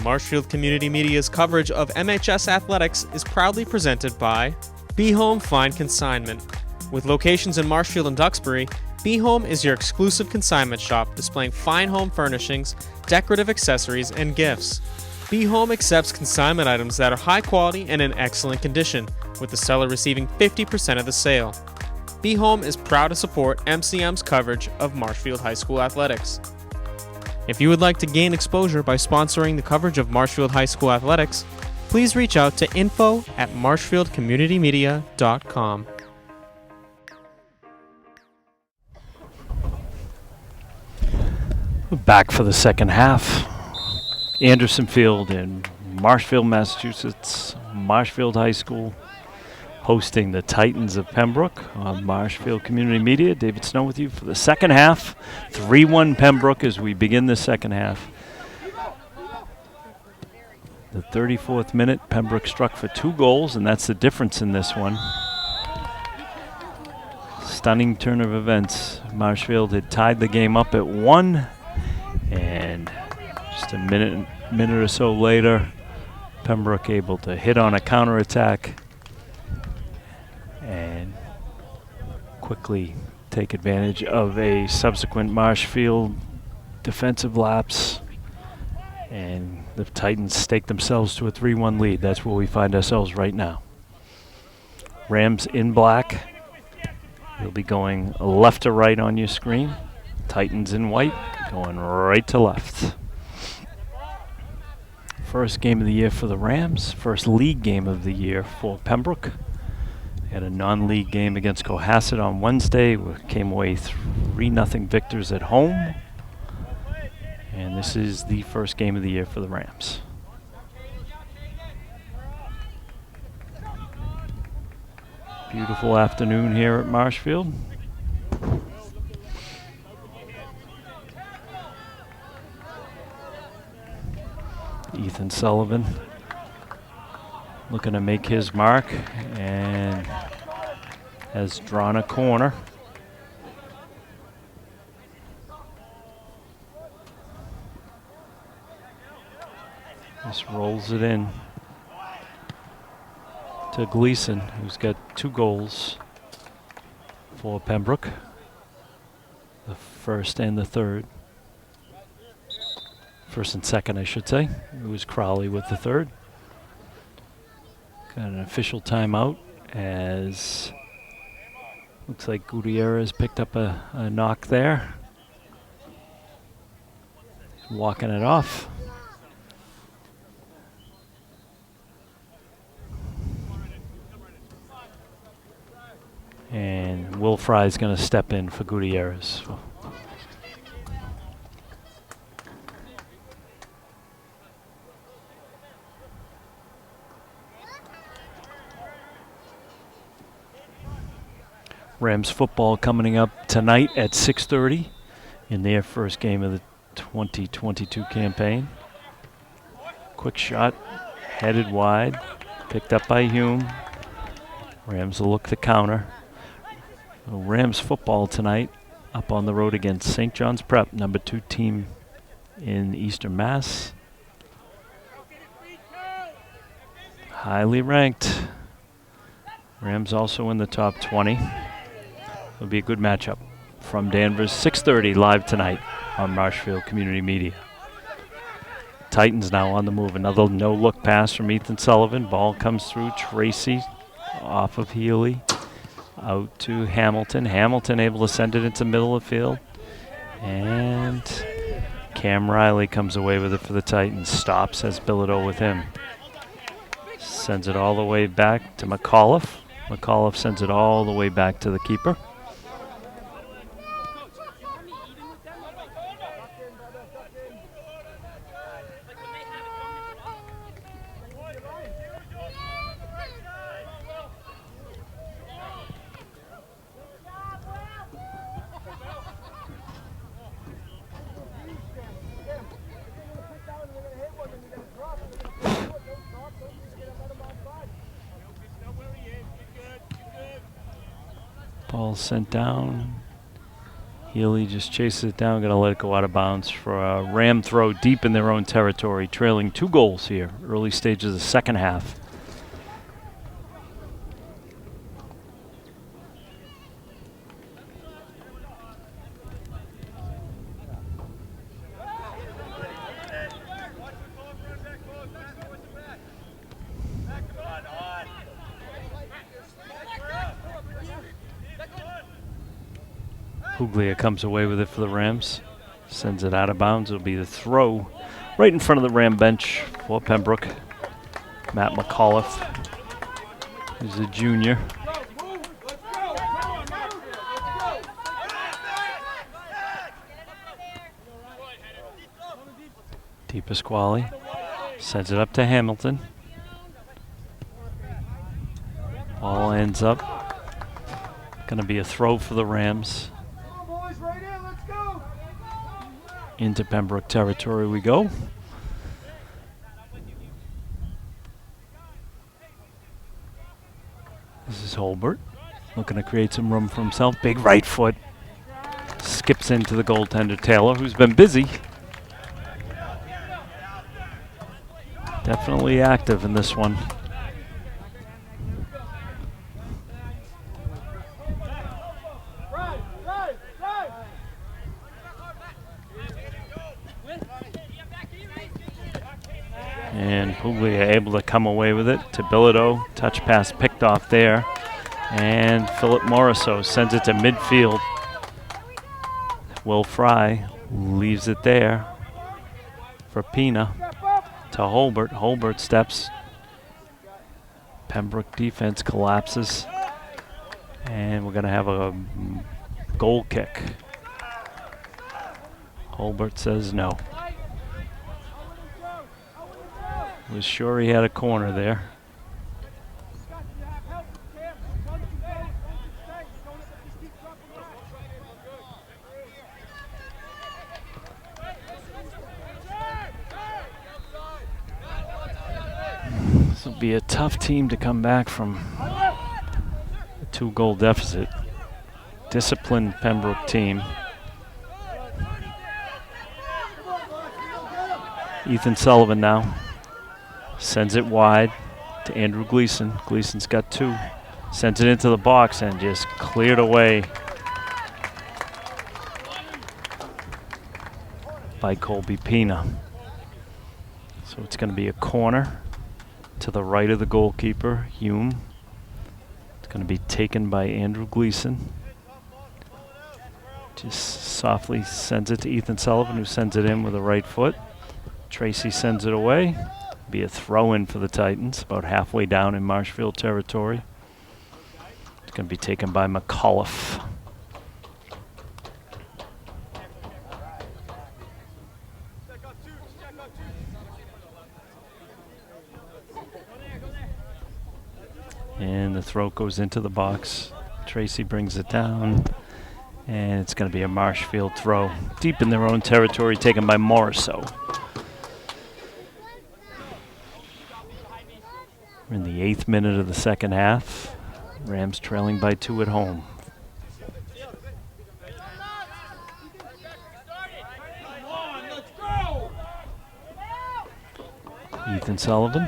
Marshfield Community Media's coverage of MHS athletics is proudly presented by Be Home Fine Consignment. With locations in Marshfield and Duxbury, Be Home is your exclusive consignment shop displaying fine home furnishings, decorative accessories, and gifts. Be Home accepts consignment items that are high quality and in excellent condition, with the seller receiving 50% of the sale. Be Home is proud to support MCM's coverage of Marshfield High School athletics. If you would like to gain exposure by sponsoring the coverage of Marshfield High School athletics, please reach out to info@marshfieldcommunitymedia.com. Back for the second half. Anderson Field in Marshfield, Massachusetts. Marshfield High School hosting the Titans of Pembroke on Marshfield Community Media. David Snow with you for the second half. 3-1 Pembroke as we begin the second half. The 34th minute, Pembroke struck for 2 goals, and that's the difference in this one. Stunning turn of events. Marshfield had tied the game up at 1. And just a minute or so later, Pembroke able to hit on a counterattack and quickly take advantage of a subsequent Marshfield defensive lapse. And the Titans stake themselves to a 3-1 lead. That's where we find ourselves right now. Rams in black. They'll be going left to right on your screen. Titans in white, going right to left. First game of the year for the Rams. First league game of the year for Pembroke. They had a non-league game against Cohasset on Wednesday. We came away 3-0 victors at home. And this is the first game of the year for the Rams. Beautiful afternoon here at Marshfield. Ethan Sullivan looking to make his mark and has drawn a corner. Just rolls it in to Gleason, who's got 2 goals for Pembroke, the first and the third. First and second, I should say. It was Crowley with the third. Got an official timeout as looks like Gutierrez picked up a knock there. He's walking it off. And Will Fry's going to step in for Gutierrez. Rams football coming up tonight at 6:30 in their first game of the 2022 campaign. Quick shot, headed wide, picked up by Hume. Rams will look to counter. Rams football tonight up on the road against St. John's Prep, number 2 team in Eastern Mass. Highly ranked. Rams also in the top 20. It'll be a good matchup from Danvers. 6:30 live tonight on Marshfield Community Media. Titans now on the move. Another no-look pass from Ethan Sullivan. Ball comes through. Tracy off of Healy. Out to Hamilton. Hamilton able to send it into middle of the field. And Cam Riley comes away with it for the Titans. Stops, has Bilodeau with him. Sends it all the way back to McAuliffe. McAuliffe sends it all the way back to the keeper. Ball sent down. Healy just chases it down. Going to let it go out of bounds for a Ram throw deep in their own territory, trailing 2 goals here. Early stages of the second half. Puglia comes away with it for the Rams. Sends it out of bounds. It'll be the throw right in front of the Ram bench for Pembroke. Matt McAuliffe, who's a junior. Di Pasquale sends it up to Hamilton. Ball ends up. Going to be a throw for the Rams. Into Pembroke territory we go. This is Holbert looking to create some room for himself. Big right foot. Skips into the goaltender Taylor, who's been busy. Definitely active in this one. And Puglia able to come away with it to Bilodeau. Touch pass picked off there. And Philip Morisseau sends it to midfield. Will Fry leaves it there for Pina to Holbert. Holbert steps. Pembroke defense collapses. And we're going to have a goal kick. Holbert says no. Was sure he had a corner there. This will be a tough team to come back from a 2-goal deficit. Disciplined Pembroke team. Ethan Sullivan now. Sends it wide to Andrew Gleason. Gleason's got 2. Sends it into the box and just cleared away by Colby Pina. So it's going to be a corner to the right of the goalkeeper, Hume. It's going to be taken by Andrew Gleason. Just softly sends it to Ethan Sullivan, who sends it in with the right foot. Tracy sends it away. Be a throw-in for the Titans, about halfway down in Marshfield territory. It's going to be taken by McAuliffe. And the throw goes into the box. Tracy brings it down, and it's going to be a Marshfield throw. Deep in their own territory, taken by Morisseau. We're in the 8th minute of the second half. Rams trailing by 2 at home. Ethan Sullivan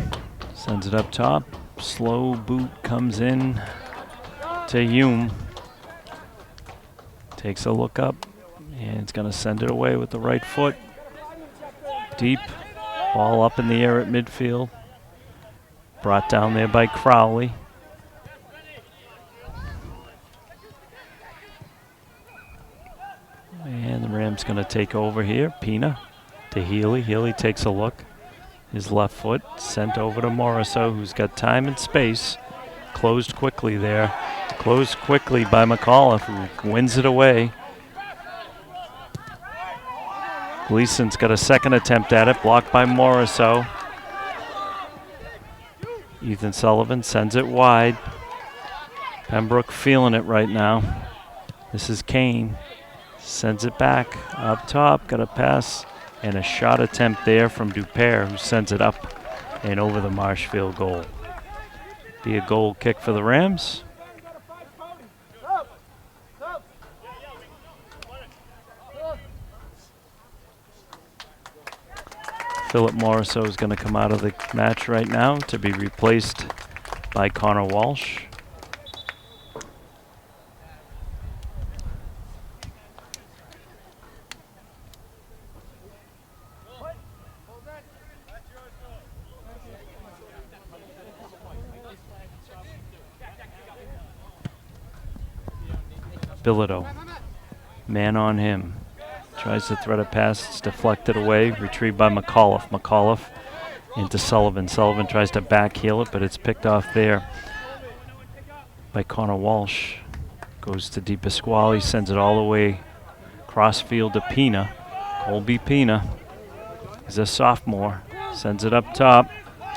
sends it up top. Slow boot comes in to Hume. Takes a look up, and it's going to send it away with the right foot. Deep. Ball up in the air at midfield. Brought down there by Crowley. And the Rams going to take over here. Pina to Healy. Healy takes a look. His left foot sent over to Moriso, who's got time and space. Closed quickly there. Closed quickly by McAuliffe, who wins it away. Gleason's got a second attempt at it, blocked by Moriso. Ethan Sullivan sends it wide. Pembroke feeling it right now. This is Kane. Sends it back up top. Got a pass and a shot attempt there from Dupere, who sends it up and over the Marshfield goal. Be a goal kick for the Rams. Philip Moriso is going to come out of the match right now to be replaced by Connor Walsh. Bilodeau, man on him. Tries to thread a pass, it's deflected away, retrieved by McAuliffe. McAuliffe into Sullivan. Sullivan tries to backheel it, but it's picked off there by Connor Walsh. Goes to Di Pasquale, sends it all the way cross field to Pina. Colby Pina is a sophomore. Sends it up top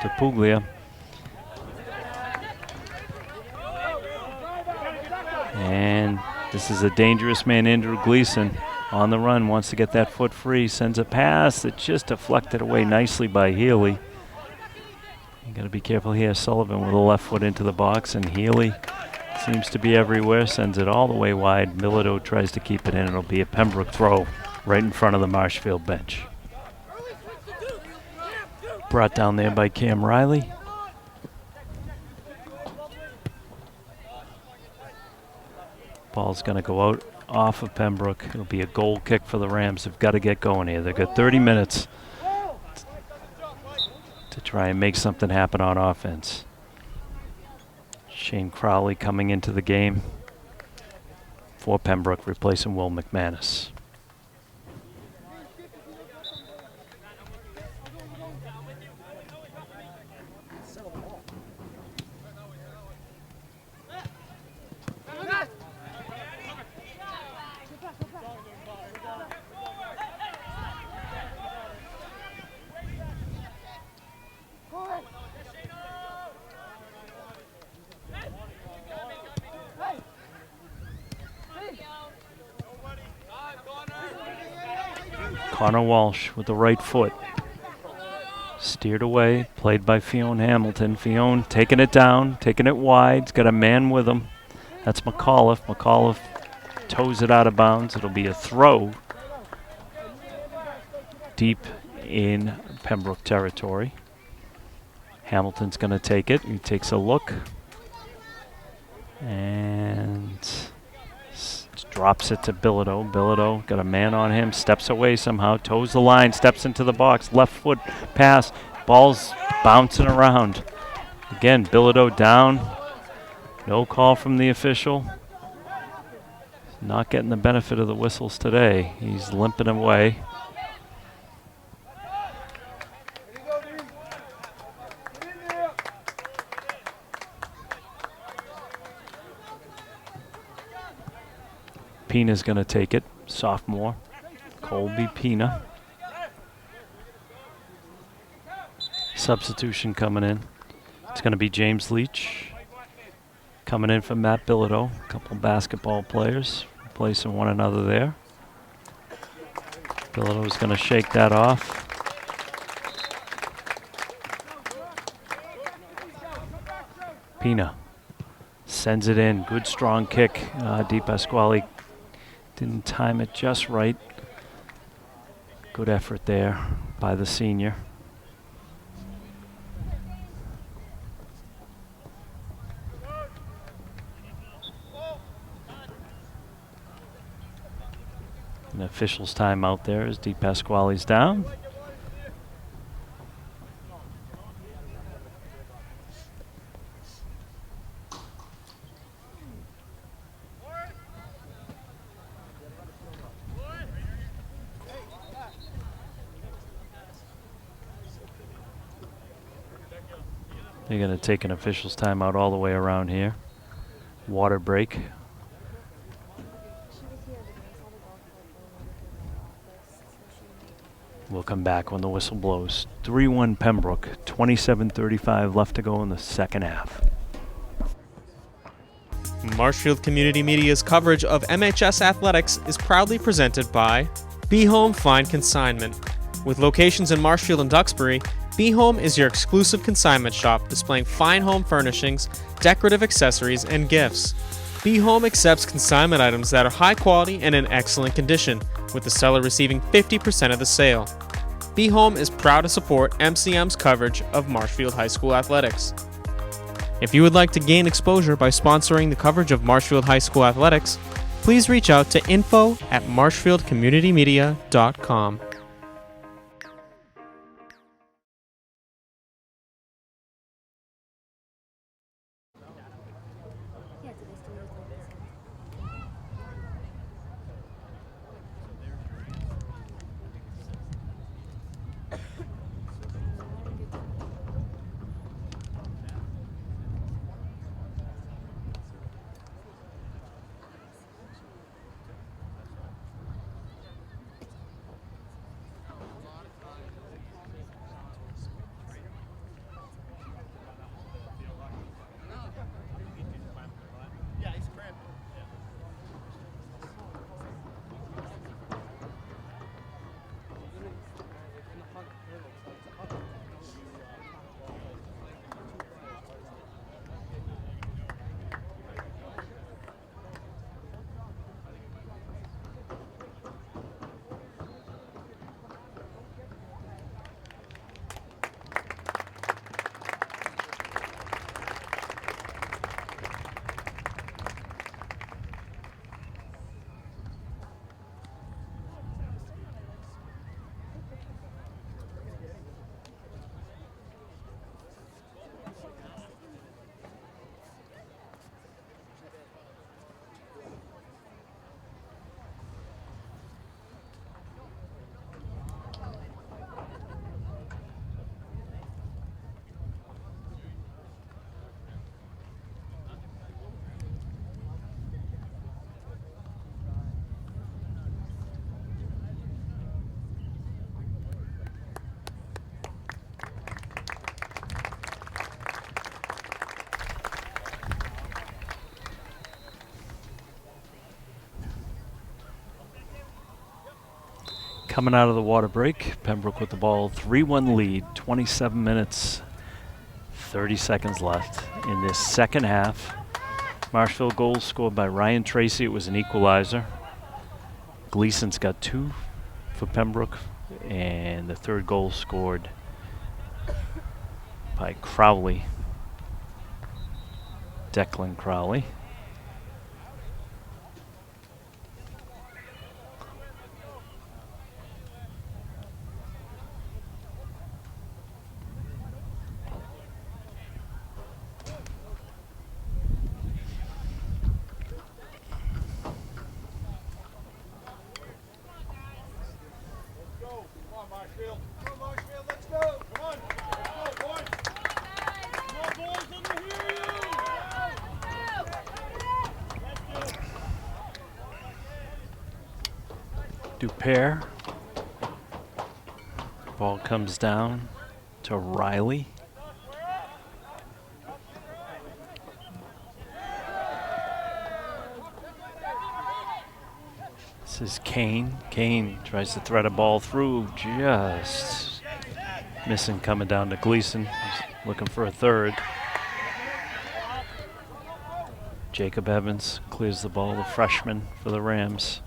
to Puglia. And this is a dangerous man, Andrew Gleason. On the run, wants to get that foot free, sends a pass that just deflected away nicely by Healy. You got to be careful here. Sullivan with a left foot into the box, and Healy seems to be everywhere, sends it all the way wide. Bilodeau tries to keep it in. It'll be a Pembroke throw right in front of the Marshfield bench. Brought down there by Cam Riley. Ball's going to go out off of Pembroke. It'll be a goal kick for the Rams. They've got to get going here. They've got 30 minutes to try and make something happen on offense. Shane Crowley coming into the game for Pembroke, replacing Will McManus. Connor Walsh with the right foot. Steered away, played by Fionn Hamilton. Fionn taking it down, taking it wide. He's got a man with him. That's McAuliffe. McAuliffe toes it out of bounds. It'll be a throw deep in Pembroke territory. Hamilton's going to take it. He takes a look and drops it to Bilodeau. Bilodeau got a man on him, steps away somehow, toes the line, steps into the box, left foot pass, ball's bouncing around. Again, Bilodeau down. No call from the official. Not getting the benefit of the whistles today. He's limping away. Pina's going to take it, sophomore. Colby Pina. Substitution coming in. It's going to be James Leach coming in for Matt Bilodeau. A couple basketball players replacing one another there. Bilodeau's going to shake that off. Pina sends it in. Good strong kick. Di Pasquale didn't time it just right. Good effort there by the senior. An official's time out there as Di Pasquale's down. They're going to take an official's timeout all the way around here. Water break. We'll come back when the whistle blows. 3-1 Pembroke, 27:35 left to go in the second half. Marshfield Community Media's coverage of MHS Athletics is proudly presented by Be Home Fine Consignment. With locations in Marshfield and Duxbury, Be Home is your exclusive consignment shop displaying fine home furnishings, decorative accessories, and gifts. Be Home accepts consignment items that are high quality and in excellent condition, with the seller receiving 50% of the sale. Be Home is proud to support MCM's coverage of Marshfield High School athletics. If you would like to gain exposure by sponsoring the coverage of Marshfield High School athletics, please reach out to info@marshfieldcommunitymedia.com. Coming out of the water break, Pembroke with the ball, 3-1 lead, 27 minutes, 30 seconds left in this second half. Marshfield goals scored by Ryan Tracy. It was an equalizer. Gleason's got 2 for Pembroke, and the third goal scored by Crowley, Declan Crowley. Dupere. Ball comes down to Riley. This is Kane. Kane tries to thread a ball through, just missing, coming down to Gleason. He's looking for a third. Jacob Evans clears the ball, the freshman for the Rams.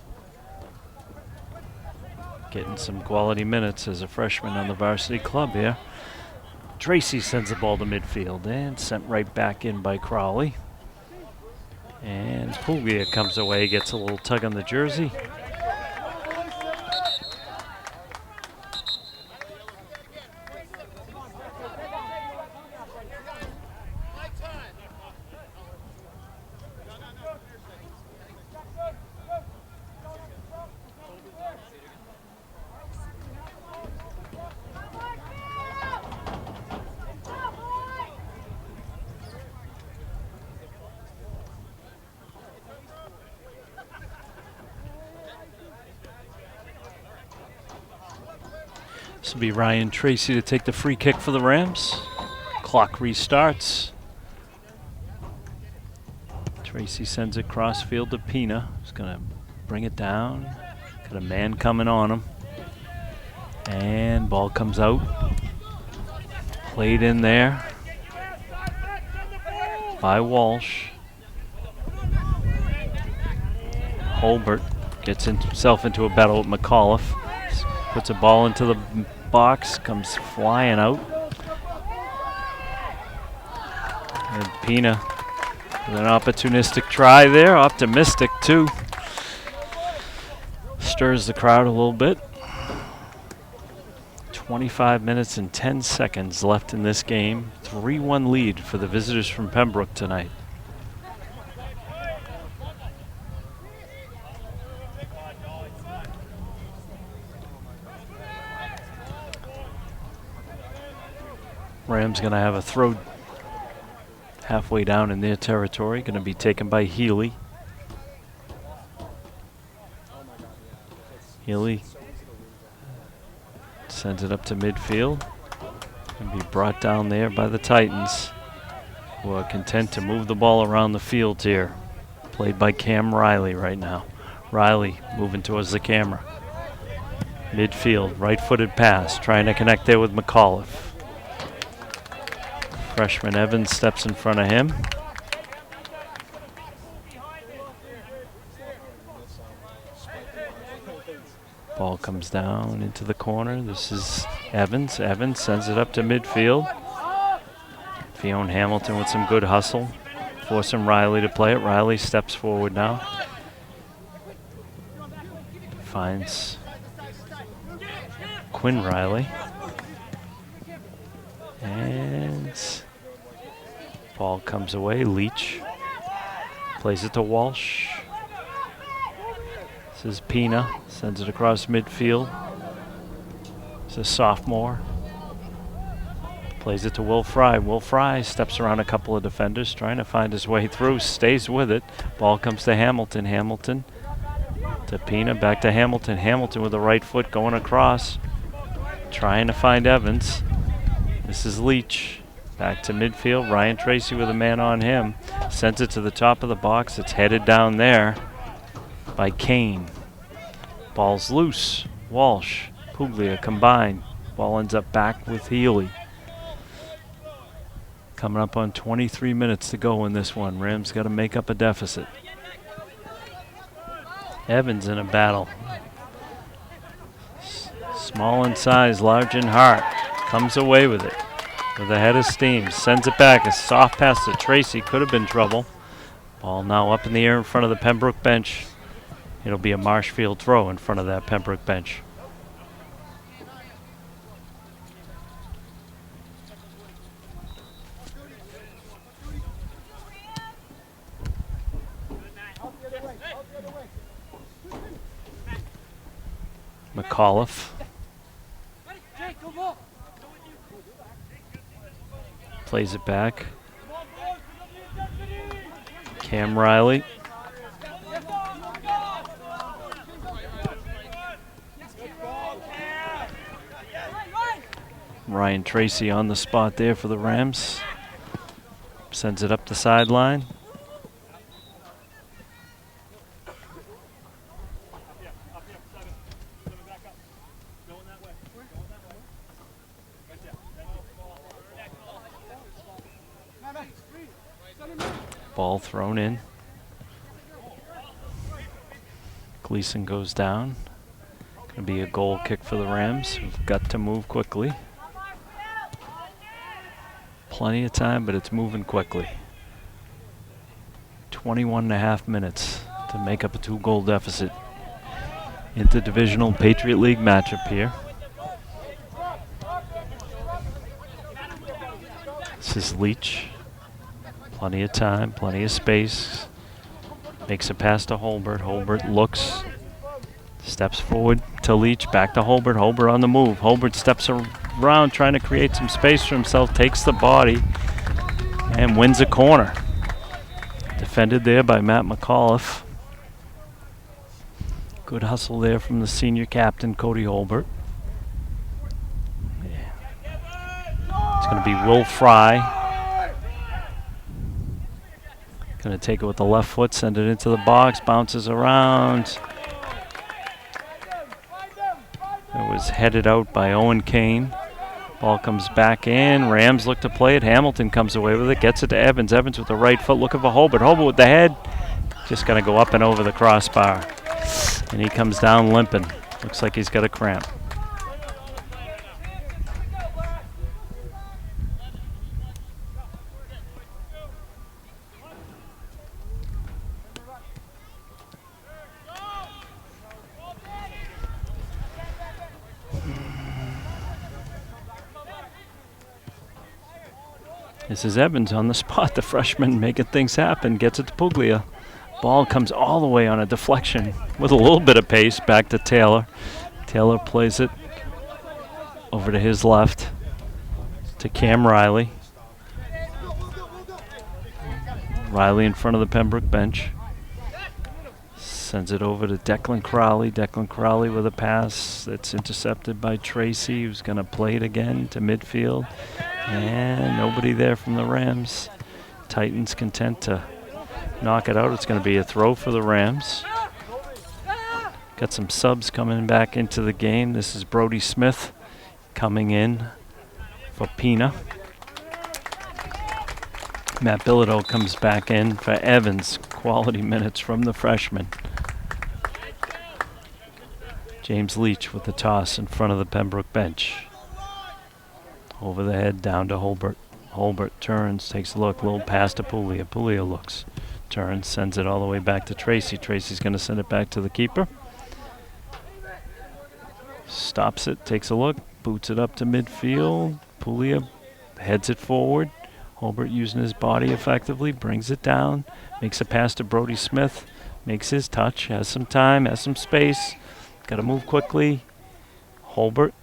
Getting some quality minutes as a freshman on the varsity club here. Tracy sends the ball to midfield and sent right back in by Crowley. And Puglia comes away, gets a little tug on the jersey. This will be Ryan Tracy to take the free kick for the Rams. Clock restarts. Tracy sends it crossfield to Pina. He's going to bring it down. Got a man coming on him. And ball comes out. Played in there by Walsh. Holbert gets himself into a battle with McAuliffe. Puts a ball into the box, comes flying out. And Pina with an opportunistic try there, optimistic too. Stirs the crowd a little bit. 25 minutes and 10 seconds left in this game. 3-1 lead for the visitors from Pembroke tonight. Rams going to have a throw halfway down in their territory. Going to be taken by Healy. Healy sends it up to midfield. And be brought down there by the Titans, who are content to move the ball around the field here. Played by Cam Riley right now. Riley moving towards the camera. Midfield, right-footed pass, trying to connect there with McAuliffe. Freshman Evans steps in front of him. Ball comes down into the corner. This is Evans. Evans sends it up to midfield. Fionn Hamilton with some good hustle. Forcing Riley to play it. Riley steps forward now. Finds Quinn Riley. And ball comes away. Leach plays it to Walsh. This is Pina. Sends it across midfield. This is sophomore. Plays it to Will Fry. Will Fry steps around a couple of defenders, trying to find his way through. Stays with it. Ball comes to Hamilton. Hamilton to Pina. Back to Hamilton. Hamilton with the right foot going across. Trying to find Evans. This is Leach. Back to midfield. Ryan Tracy with a man on him. Sends it to the top of the box. It's headed down there by Kane. Ball's loose. Walsh, Puglia combined. Ball ends up back with Healy. Coming up on 23 minutes to go in this one. Rams got to make up a deficit. Evans in a battle. Small in size, large in heart. Comes away with it. With a head of steam. Sends it back. A soft pass to Tracy. Could have been trouble. Ball now up in the air in front of the Pembroke bench. It'll be a Marshfield throw in front of that Pembroke bench. McAuliffe. Plays it back. Cam Riley. Ryan Tracy on the spot there for the Rams. Sends it up the sideline. Ball thrown in. Gleason goes down. Going to be a goal kick for the Rams. We've got to move quickly. Plenty of time, but it's moving quickly. 21.5 minutes to make up a 2-goal deficit. Interdivisional Patriot League matchup here. This is Leach. Plenty of time, plenty of space. Makes a pass to Holbert. Holbert looks, steps forward to Leach, back to Holbert. Holbert on the move. Holbert steps around trying to create some space for himself, takes the body, and wins a corner. Defended there by Matt McAuliffe. Good hustle there from the senior captain, Cody Holbert. going to be Will Fry. Going to take it with the left foot, send it into the box, bounces around. It was headed out by Owen Kane. Ball comes back in. Rams look to play it. Hamilton comes away with it, gets it to Evans. Evans with the right foot looking for Holbert. Holbert with the head. Just going to go up and over the crossbar. And he comes down limping. Looks like he's got a cramp. This is Evans on the spot, the freshman making things happen, gets it to Puglia. Ball comes all the way on a deflection with a little bit of pace back to Taylor. Taylor plays it over to his left to Cam Riley. Riley in front of the Pembroke bench. Sends it over to Declan Crowley. Declan Crowley with a pass that's intercepted by Tracy, who's going to play it again to midfield. And nobody there from the Rams. Titans content to knock it out. It's going to be a throw for the Rams. Got some subs coming back into the game. This is Brody Smith coming in for Pina. Matt Bilodeau comes back in for Evans. Quality minutes from the freshman. James Leach with the toss in front of the Pembroke bench. Over the head, down to Holbert. Holbert turns, takes a look, little pass to Puglia. Puglia looks, turns, sends it all the way back to Tracy. Tracy's going to send it back to the keeper. Stops it, takes a look, boots it up to midfield. Puglia heads it forward. Holbert using his body effectively, brings it down, makes a pass to Brody Smith, makes his touch, has some time, has some space. Got to move quickly. Holbert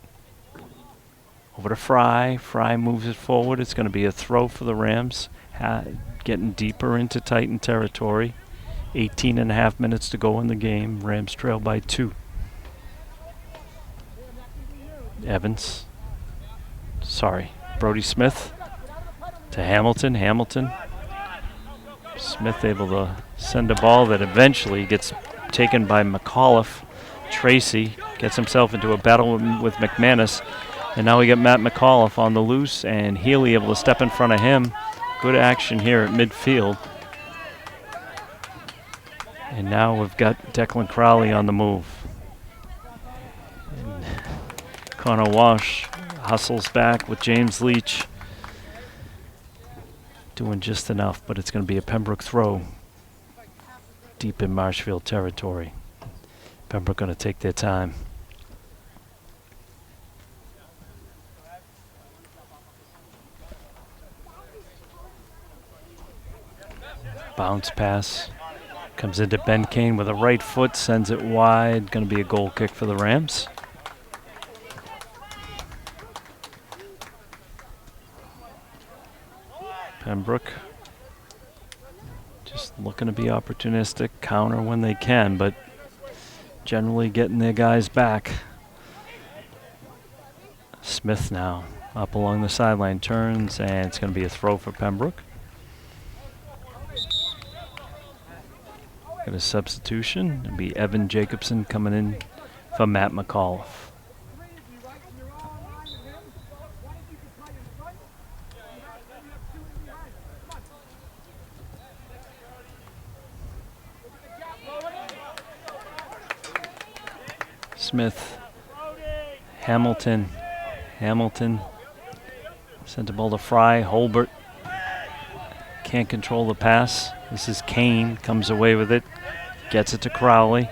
over to Fry. Fry moves it forward. It's going to be a throw for the Rams. Getting deeper into Titan territory. 18.5 minutes to go in the game. Rams trail by 2. Evans. Sorry. Brody Smith to Hamilton. Hamilton. Smith able to send a ball that eventually gets taken by McAuliffe. Tracy gets himself into a battle with McManus. And now we get Matt McAuliffe on the loose, and Healy able to step in front of him. Good action here at midfield. And now we've got Declan Crowley on the move. And Connor Walsh hustles back with James Leach. Doing just enough, but it's going to be a Pembroke throw deep in Marshfield territory. Pembroke going to take their time. Bounce pass. Comes into Ben Kane with a right foot, sends it wide. Going to be a goal kick for the Rams. Pembroke just looking to be opportunistic, counter when they can, but generally getting their guys back. Smith now up along the sideline, turns, and it's going to be a throw for Pembroke. Got a substitution. It'll be Evan Jacobson coming in for Matt McAuliffe. Smith, Hamilton, sent the ball to Fry. Holbert can't control the pass. This is Kane, comes away with it, gets it to Crowley.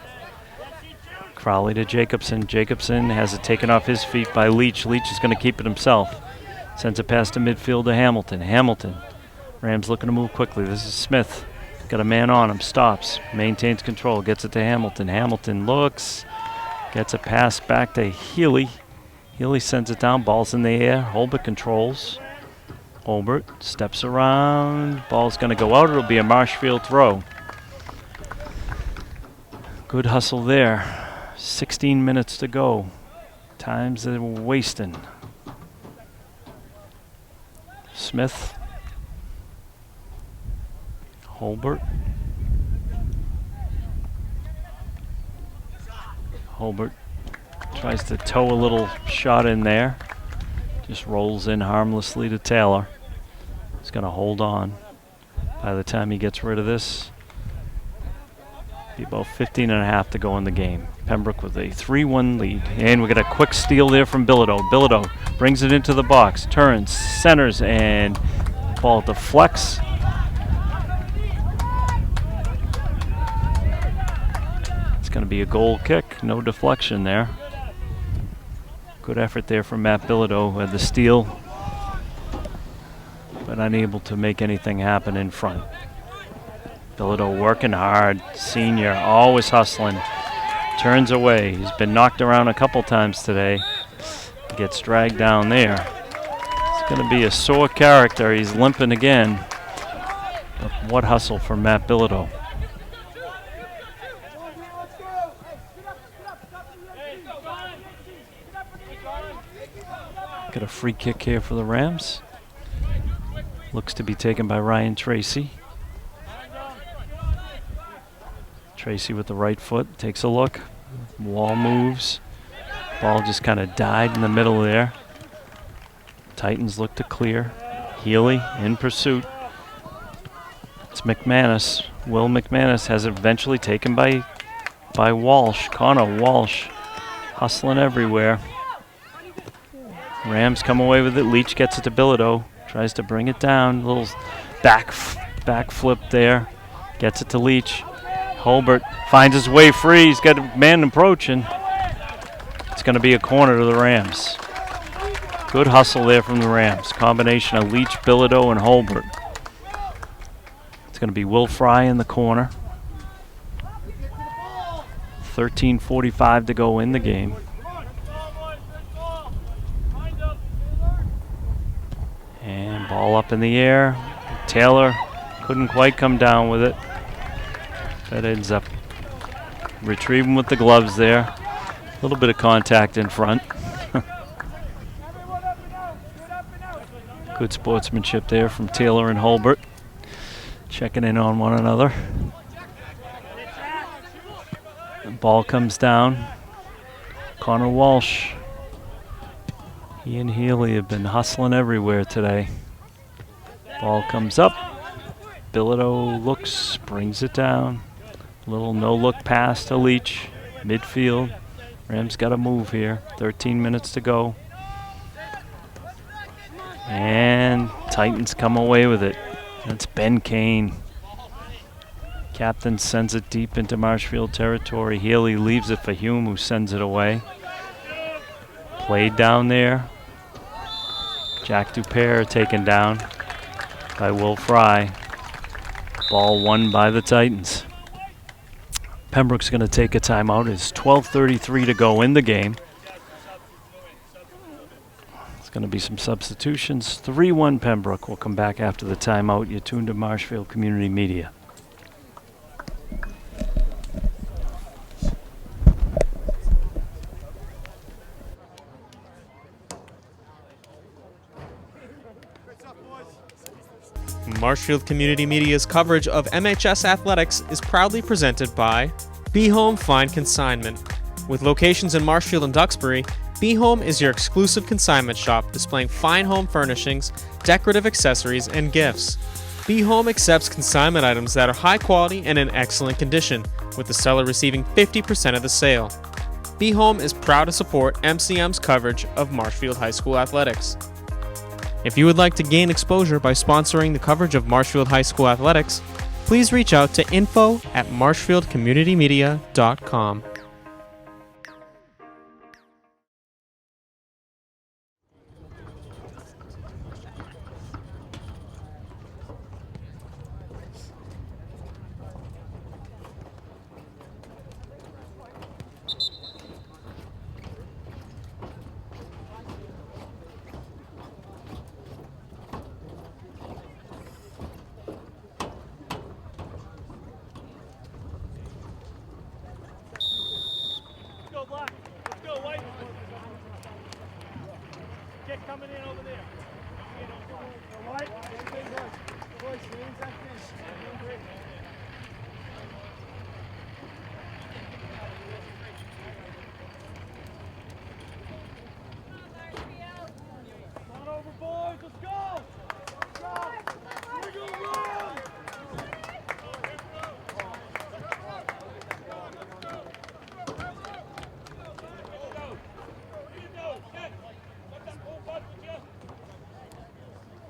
Crowley to Jacobson. Jacobson has it taken off his feet by Leach. Leach is going to keep it himself. Sends a pass to midfield to Hamilton. Hamilton, Rams looking to move quickly. This is Smith, got a man on him, stops, maintains control, gets it to Hamilton. Hamilton looks. Gets a pass back to Healy. Healy sends it down. Ball's in the air. Holbert controls. Holbert steps around. Ball's going to go out. It'll be a Marshfield throw. Good hustle there. 16 minutes to go. Time's wasting. Smith. Holbert. Holbert tries to toe a little shot in there. Just rolls in harmlessly to Taylor. He's going to hold on. By the time he gets rid of this, be about 15 and a half to go in the game. Pembroke with a 3-1 lead. And we got a quick steal there from Bilodeau. Bilodeau brings it into the box, turns, centers, and ball deflects. It's going to be a goal kick. No deflection there. Good effort there from Matt Bilodeau, who had the steal, but unable to make anything happen in front. Bilodeau working hard, senior, always hustling, turns away. He's been knocked around a couple times today. Gets dragged down there. It's going to be a sore character. He's limping again. But what hustle from Matt Bilodeau. Got a free kick here for the Rams. Looks to be taken by Ryan Tracy. Tracy with the right foot, takes a look. Wall moves. Ball just kind of died in the middle there. Titans look to clear. Healy in pursuit. It's McManus. Will McManus has it eventually taken by Walsh. Connor Walsh hustling everywhere. Rams come away with it. Leach gets it to Bilodeau. Tries to bring it down. Little back flip there. Gets it to Leach. Holbert finds his way free. He's got a man approaching. It's going to be a corner to the Rams. Good hustle there from the Rams. Combination of Leach, Bilodeau, and Holbert. It's going to be Will Fry in the corner. 13:45 to go in the game. And ball up in the air. Taylor couldn't quite come down with it. That ends up retrieving with the gloves there. A little bit of contact in front. Good sportsmanship there from Taylor and Holbert. Checking in on one another. The ball comes down. Connor Walsh. He and Healy have been hustling everywhere today. Ball comes up. Bilodeau looks, brings it down. Little no-look pass to Leach. Midfield. Rams got to move here. 13 minutes to go. And Titans come away with it. That's Ben Kane. Captain sends it deep into Marshfield territory. Healy leaves it for Hume, who sends it away. Played down there. Jack Dupere taken down by Will Fry. Ball won by the Titans. Pembroke's going to take a timeout. It's 12:33 to go in the game. It's going to be some substitutions. 3-1 Pembroke. We'll come back after the timeout. You're tuned to Marshfield Community Media. Marshfield Community Media's coverage of MHS athletics is proudly presented by Be Home Fine Consignment. With locations in Marshfield and Duxbury, Be Home is your exclusive consignment shop displaying fine home furnishings, decorative accessories, and gifts. Be Home accepts consignment items that are high quality and in excellent condition, with the seller receiving 50% of the sale. Be Home is proud to support MCM's coverage of Marshfield High School athletics. If you would like to gain exposure by sponsoring the coverage of Marshfield High School athletics, please reach out to info@marshfieldcommunitymedia.com.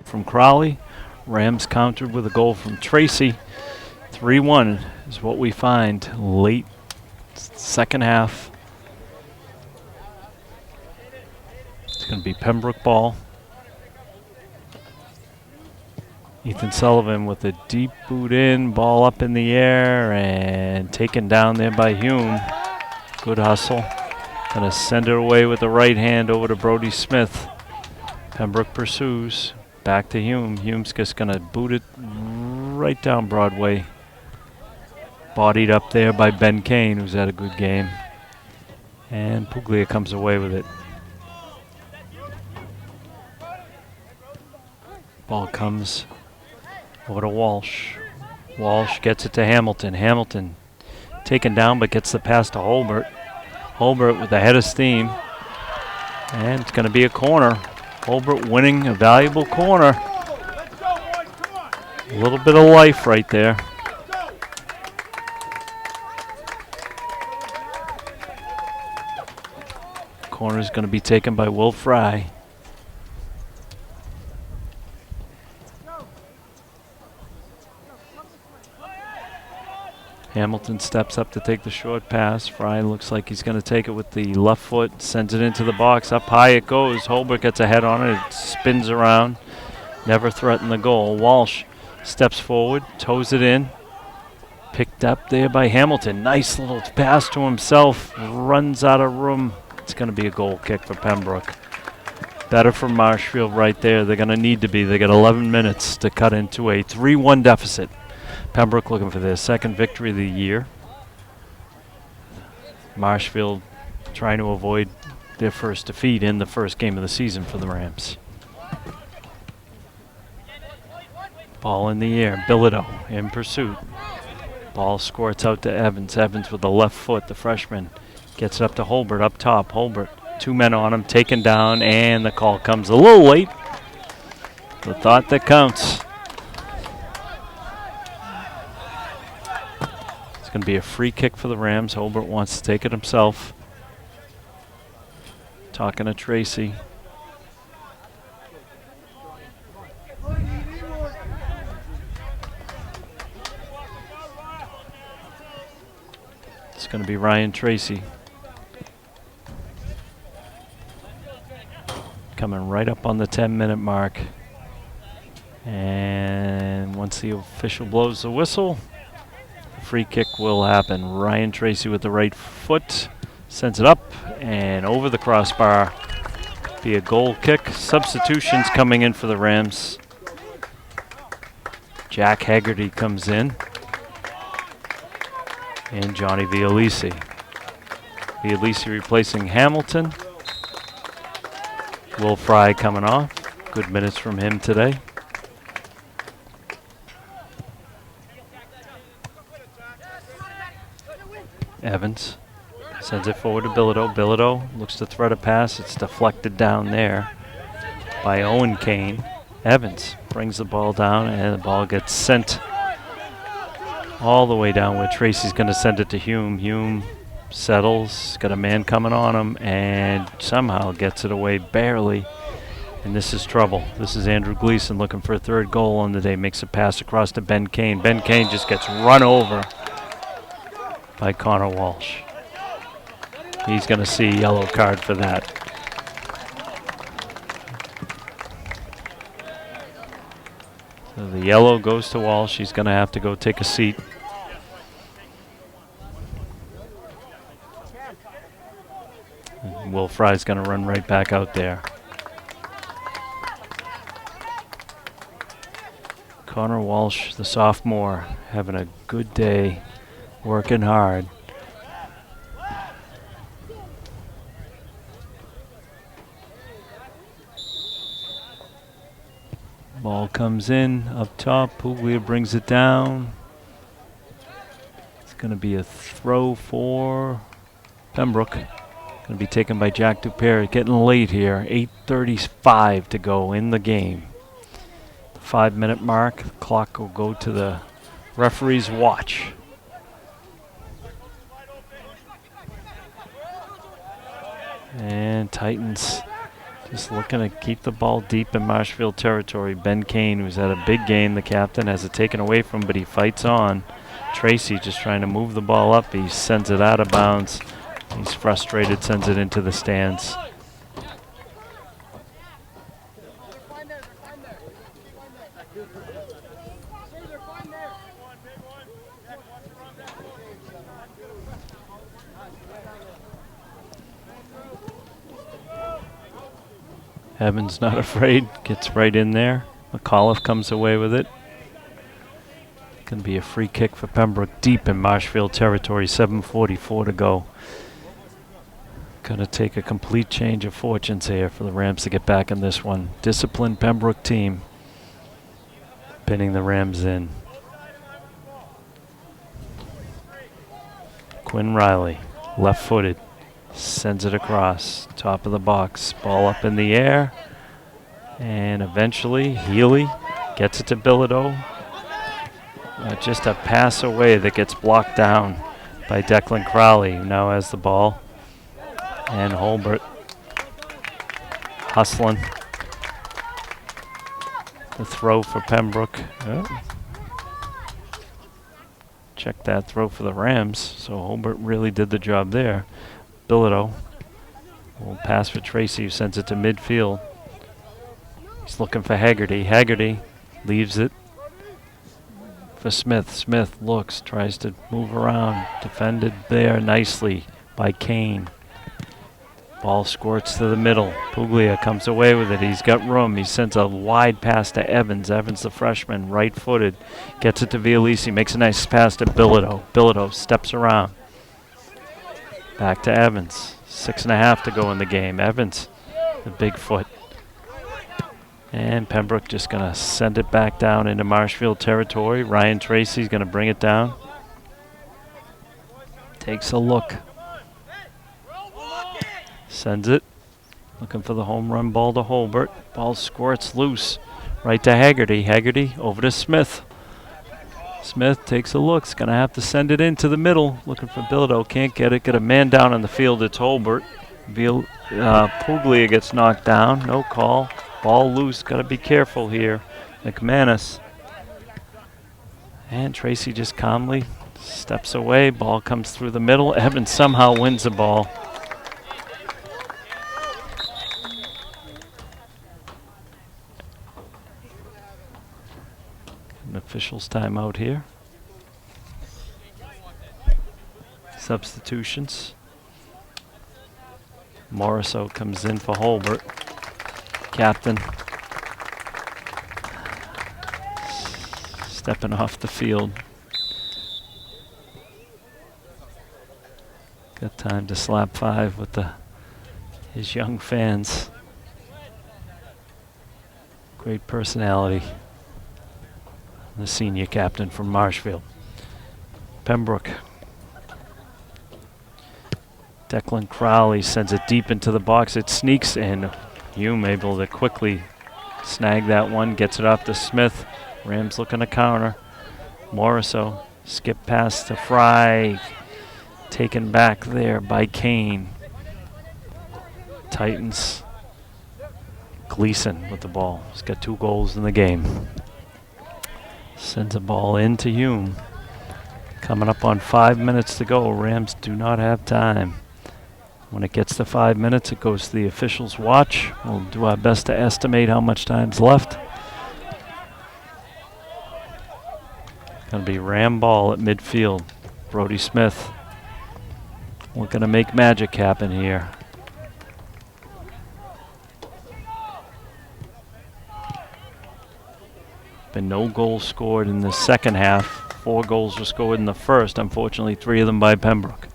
from Crowley. Rams countered with a goal from Tracy. 3-1 is what we find late second half. It's going to be Pembroke ball. Ethan Sullivan with a deep boot in, ball up in the air and taken down there by Hume. Good hustle. Gonna send it away with the right hand over to Brody Smith. Pembroke pursues. Back to Hume. Hume's just gonna boot it right down Broadway. Bodied up there by Ben Kane, who's had a good game. And Puglia comes away with it. Ball comes over to Walsh. Walsh gets it to Hamilton. Hamilton taken down but gets the pass to Holbert. Holbert with the head of steam. And it's going to be a corner. Holbert winning a valuable corner. A little bit of life right there. Corner is going to be taken by Will Fry. Hamilton steps up to take the short pass. Fry looks like he's going to take it with the left foot, sends it into the box. Up high it goes. Holbert gets a head on it. It spins around. Never threatened the goal. Walsh steps forward, toes it in. Picked up there by Hamilton. Nice little pass to himself. Runs out of room. It's going to be a goal kick for Pembroke. Better for Marshfield right there. They're going to need to be. They got 11 minutes to cut into a 3-1 deficit. Pembroke looking for their second victory of the year. Marshfield trying to avoid their first defeat in the first game of the season for the Rams. Ball in the air. Bilodeau in pursuit. Ball squirts out to Evans. Evans with the left foot, the freshman. Gets it up to Holbert up top. Holbert, 2 men on him, taken down, and the call comes a little late. The thought that counts. It's going to be a free kick for the Rams. Holbert wants to take it himself. Talking to Tracy. It's going to be Ryan Tracy. Coming right up on the 10-minute mark. And once the official blows the whistle, free kick will happen. Ryan Tracy with the right foot sends it up and over the crossbar. Be a goal kick. Substitutions coming in for the Rams. Jack Haggerty comes in. And Johnny Vialisi. Vialisi replacing Hamilton. Will Fry coming off. Good minutes from him today. Evans sends it forward to Bilodeau. Bilodeau looks to thread a pass. It's deflected down there by Owen Kane. Evans brings the ball down, and the ball gets sent all the way down where Tracy's going to send it to Hume. Hume settles, got a man coming on him, and somehow gets it away barely. And this is trouble. This is Andrew Gleason looking for a third goal on the day. Makes a pass across to Ben Kane. Ben Kane just gets run over by Connor Walsh. He's going to see a yellow card for that. So the yellow goes to Walsh. He's going to have to go take a seat. And Will Fry's going to run right back out there. Connor Walsh, the sophomore, having a good day. Working hard. Ball comes in up top. Puglia brings it down. It's going to be a throw for Pembroke. Going to be taken by Jack Dupere. Getting late here. 8:35 to go in the game. The 5-minute mark. The clock will go to the referee's watch. And Titans Just looking to keep the ball deep in Marshfield territory. Ben Kane, who's had a big game, the captain, has it taken away from him, but he fights on. Tracy just trying to move the ball up. He sends it out of bounds. He's frustrated, sends it into the stands. Evans not afraid, gets right in there. McAuliffe comes away with it. Going to be a free kick for Pembroke deep in Marshfield territory, 7:44 to go. Going to take a complete change of fortunes here for the Rams to get back in this one. Disciplined Pembroke team pinning the Rams in. Quinn Riley, left-footed. Sends it across, top of the box, ball up in the air, and eventually Healy gets it to Bilodeau. Just a pass away that gets blocked down by Declan Crowley, who now has the ball. And Holbert hustling. The throw for Pembroke. Oh. Check that throw for the Rams, so Holbert really did the job there. Bilodeau will pass for Tracy, who sends it to midfield. He's looking for Haggerty. Haggerty leaves it for Smith. Smith looks, tries to move around. Defended there nicely by Kane. Ball squirts to the middle. Puglia comes away with it. He's got room. He sends a wide pass to Evans. Evans, the freshman, right-footed. Gets it to Vialisi. Makes a nice pass to Bilodeau. Bilodeau steps around. Back to Evans. 6.5 to go in the game. Evans, the big foot. And Pembroke just going to send it back down into Marshfield territory. Ryan Tracy's going to bring it down. Takes a look. Sends it. Looking for the home run ball to Holbert. Ball squirts loose. Right to Haggerty. Haggerty over to Smith. Smith takes a look. He's going to have to send it into the middle. Looking for Bilodeau. Can't get it. Got a man down on the field. It's Holbert. Puglia gets knocked down. No call. Ball loose. Got to be careful here. McManus. And Tracy just calmly steps away. Ball comes through the middle. Evans somehow wins the ball. Officials timeout here. Substitutions. Morriso comes in for Holbert. Captain stepping off the field. Got time to slap 5 with his young fans. Great personality. The senior captain from Marshfield. Pembroke. Declan Crowley sends it deep into the box. It sneaks in. Hume able to quickly snag that one. Gets it off to Smith. Rams looking to counter. Morriso. Skip pass to Fry. Taken back there by Kane. Titans. Gleason with the ball. He's got 2 goals in the game. Sends a ball into Hume. Coming up on 5 minutes to go. Rams do not have time. When it gets to 5 minutes, it goes to the officials' watch. We'll do our best to estimate how much time's left. Going to be Ram ball at midfield. Brody Smith looking to make magic happen here. Been no goals scored in the second half. 4 goals were scored in the first. Unfortunately, 3 of them by Pembroke.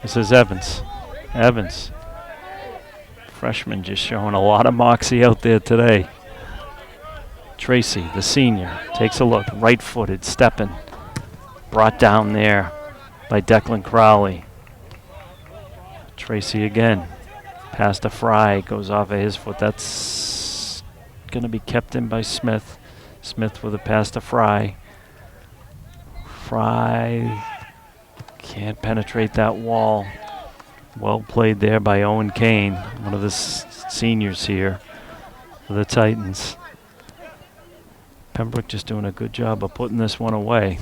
This is Evans. Evans. Freshman just showing a lot of moxie out there today. Tracy, the senior, takes a look. Right-footed, stepping. Brought down there by Declan Crowley. Tracy again. Pass to Fry. Goes off of his foot. That's going to be kept in by Smith. Smith with a pass to Fry. Fry can't penetrate that wall. Well played there by Owen Kane, one of the seniors here for the Titans. Pembroke just doing a good job of putting this one away.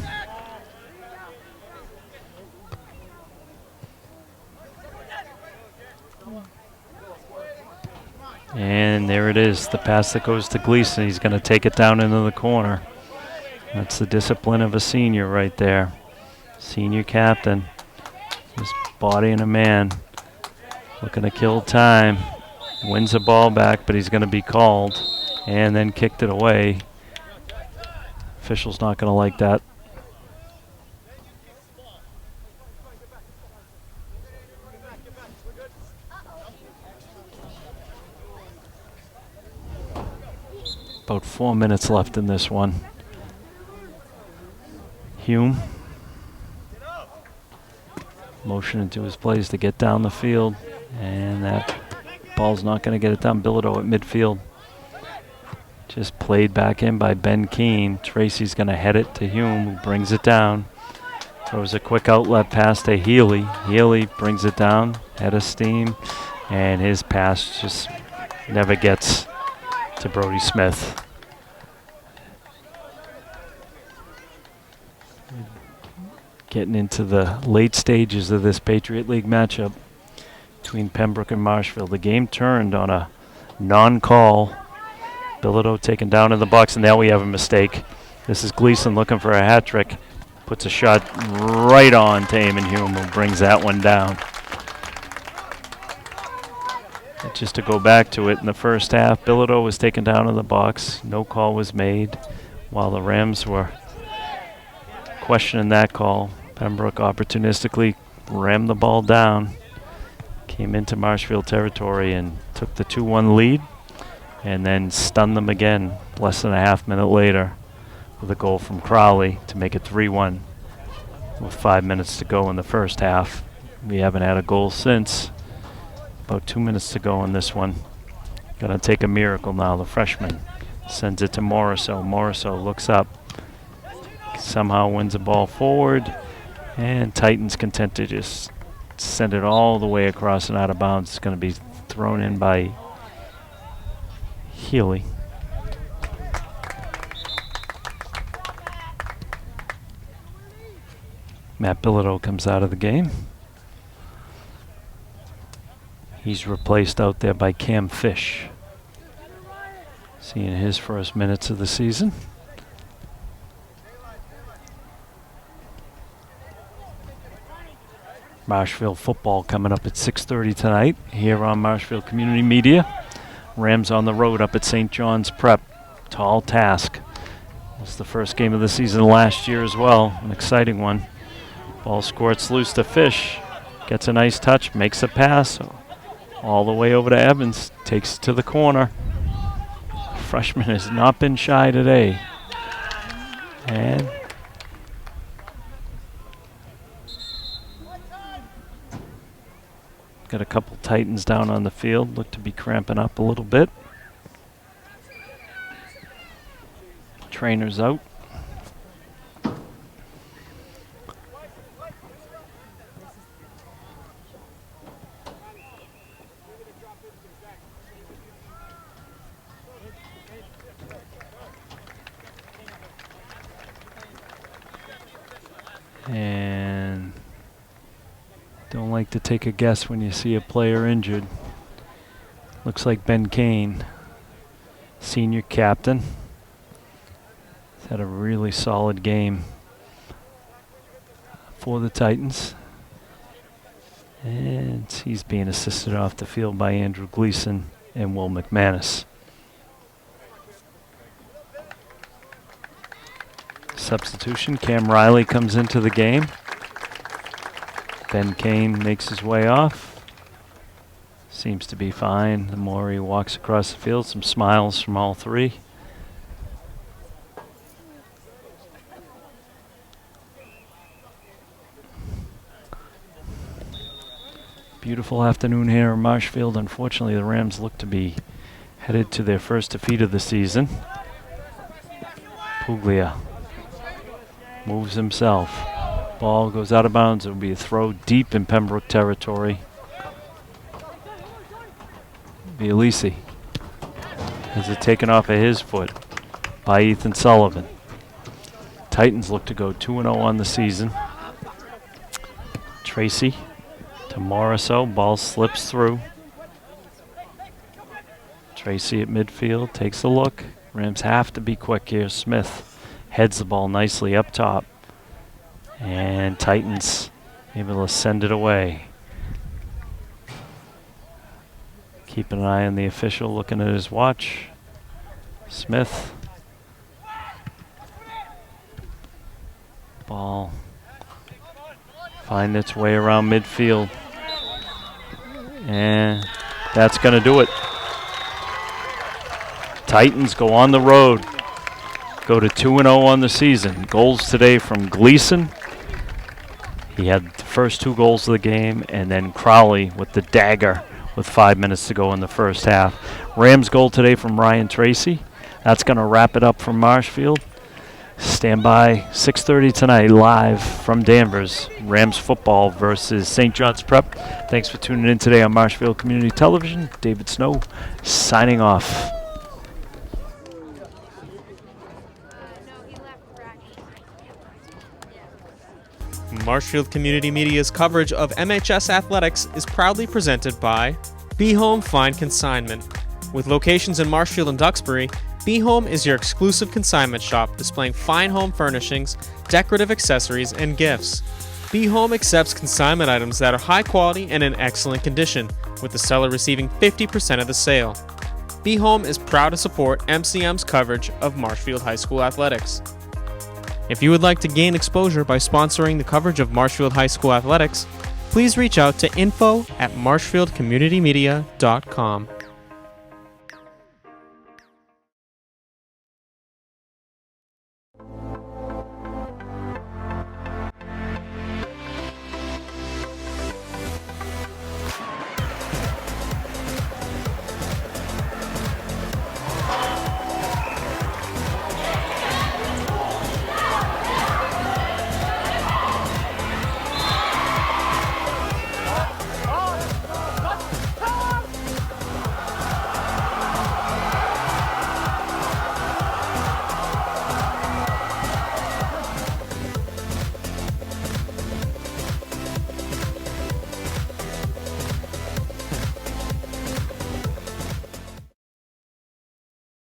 And there it is, the pass that goes to Gleason. He's going to take it down into the corner. That's the discipline of a senior right there. Senior captain. Just bodying a man. Looking to kill time. Wins the ball back, but he's going to be called. And then kicked it away. Official's not going to like that. About 4 minutes left in this one. Hume motioning to his plays to get down the field, and that ball's not going to get it down. Bilodeau at midfield. Just played back in by Ben Keane. Tracy's going to head it to Hume, who brings it down. Throws a quick outlet pass to Healy. Healy brings it down, head of steam, and his pass just never gets to Brody Smith. Getting into the late stages of this Patriot League matchup between Pembroke and Marshfield. The game turned on a non-call. Bilodeau taken down in the box, and now we have a mistake. This is Gleason looking for a hat trick. Puts a shot right on to Eamon Hume, who brings that one down. Just to go back to it, in the first half, Bilodeau was taken down in the box. No call was made while the Rams were questioning that call. Pembroke opportunistically rammed the ball down, came into Marshfield territory and took the 2-1 lead, and then stunned them again less than a half minute later with a goal from Crowley to make it 3-1 with 5 minutes to go in the first half. We haven't had a goal since. About 2 minutes to go in this one. Gonna take a miracle now. The freshman sends it to Morisseau. Morisseau looks up, somehow wins the ball forward, and Titans content to just send it all the way across and out of bounds. It's going to be thrown in by Healy. Matt Bilodeau comes out of the game. He's replaced out there by Cam Fish, seeing his first minutes of the season. Marshfield football coming up at 6:30 tonight here on Marshfield Community Media. Rams on the road up at St. John's Prep. Tall task. It's the first game of the season last year as well. An exciting one. Ball squirts loose to Fish. Gets a nice touch, makes a pass all the way over to Evans. Takes it to the corner. Freshman has not been shy today. And got a couple Titans down on the field. Look to be cramping up a little bit. Trainer's out. And don't like to take a guess when you see a player injured. Looks like Ben Kane, senior captain. He's had a really solid game for the Titans. And he's being assisted off the field by Andrew Gleason and Will McManus. Substitution, Cam Riley comes into the game. Ben Kane makes his way off. Seems to be fine. The more he walks across the field, some smiles from all three. Beautiful afternoon here in Marshfield. Unfortunately, the Rams look to be headed to their first defeat of the season. Puglia moves himself. Ball goes out of bounds. It will be a throw deep in Pembroke territory. Vialisi has it taken off of his foot by Ethan Sullivan. Titans look to go 2-0 on the season. Tracy to Moriso. Ball slips through. Tracy at midfield takes a look. Rams have to be quick here. Smith heads the ball nicely up top. And Titans able to send it away. Keep an eye on the official looking at his watch. Smith. Ball find its way around midfield. And that's going to do it. Titans go on the road. Go to 2-0 on the season. Goals today from Gleason. He had the first 2 goals of the game, and then Crowley with the dagger with 5 minutes to go in the first half. Rams goal today from Ryan Tracy. That's going to wrap it up from Marshfield. Stand by, 6:30 tonight, live from Danvers. Rams football versus St. John's Prep. Thanks for tuning in today on Marshfield Community Television. David Snow signing off. Marshfield Community Media's coverage of MHS Athletics is proudly presented by Be Home Fine Consignment. With locations in Marshfield and Duxbury, Be Home is your exclusive consignment shop displaying fine home furnishings, decorative accessories, and gifts. Be Home accepts consignment items that are high quality and in excellent condition, with the seller receiving 50% of the sale. Be Home is proud to support MCM's coverage of Marshfield High School athletics. If you would like to gain exposure by sponsoring the coverage of Marshfield High School athletics, please reach out to info@marshfieldcommunitymedia.com.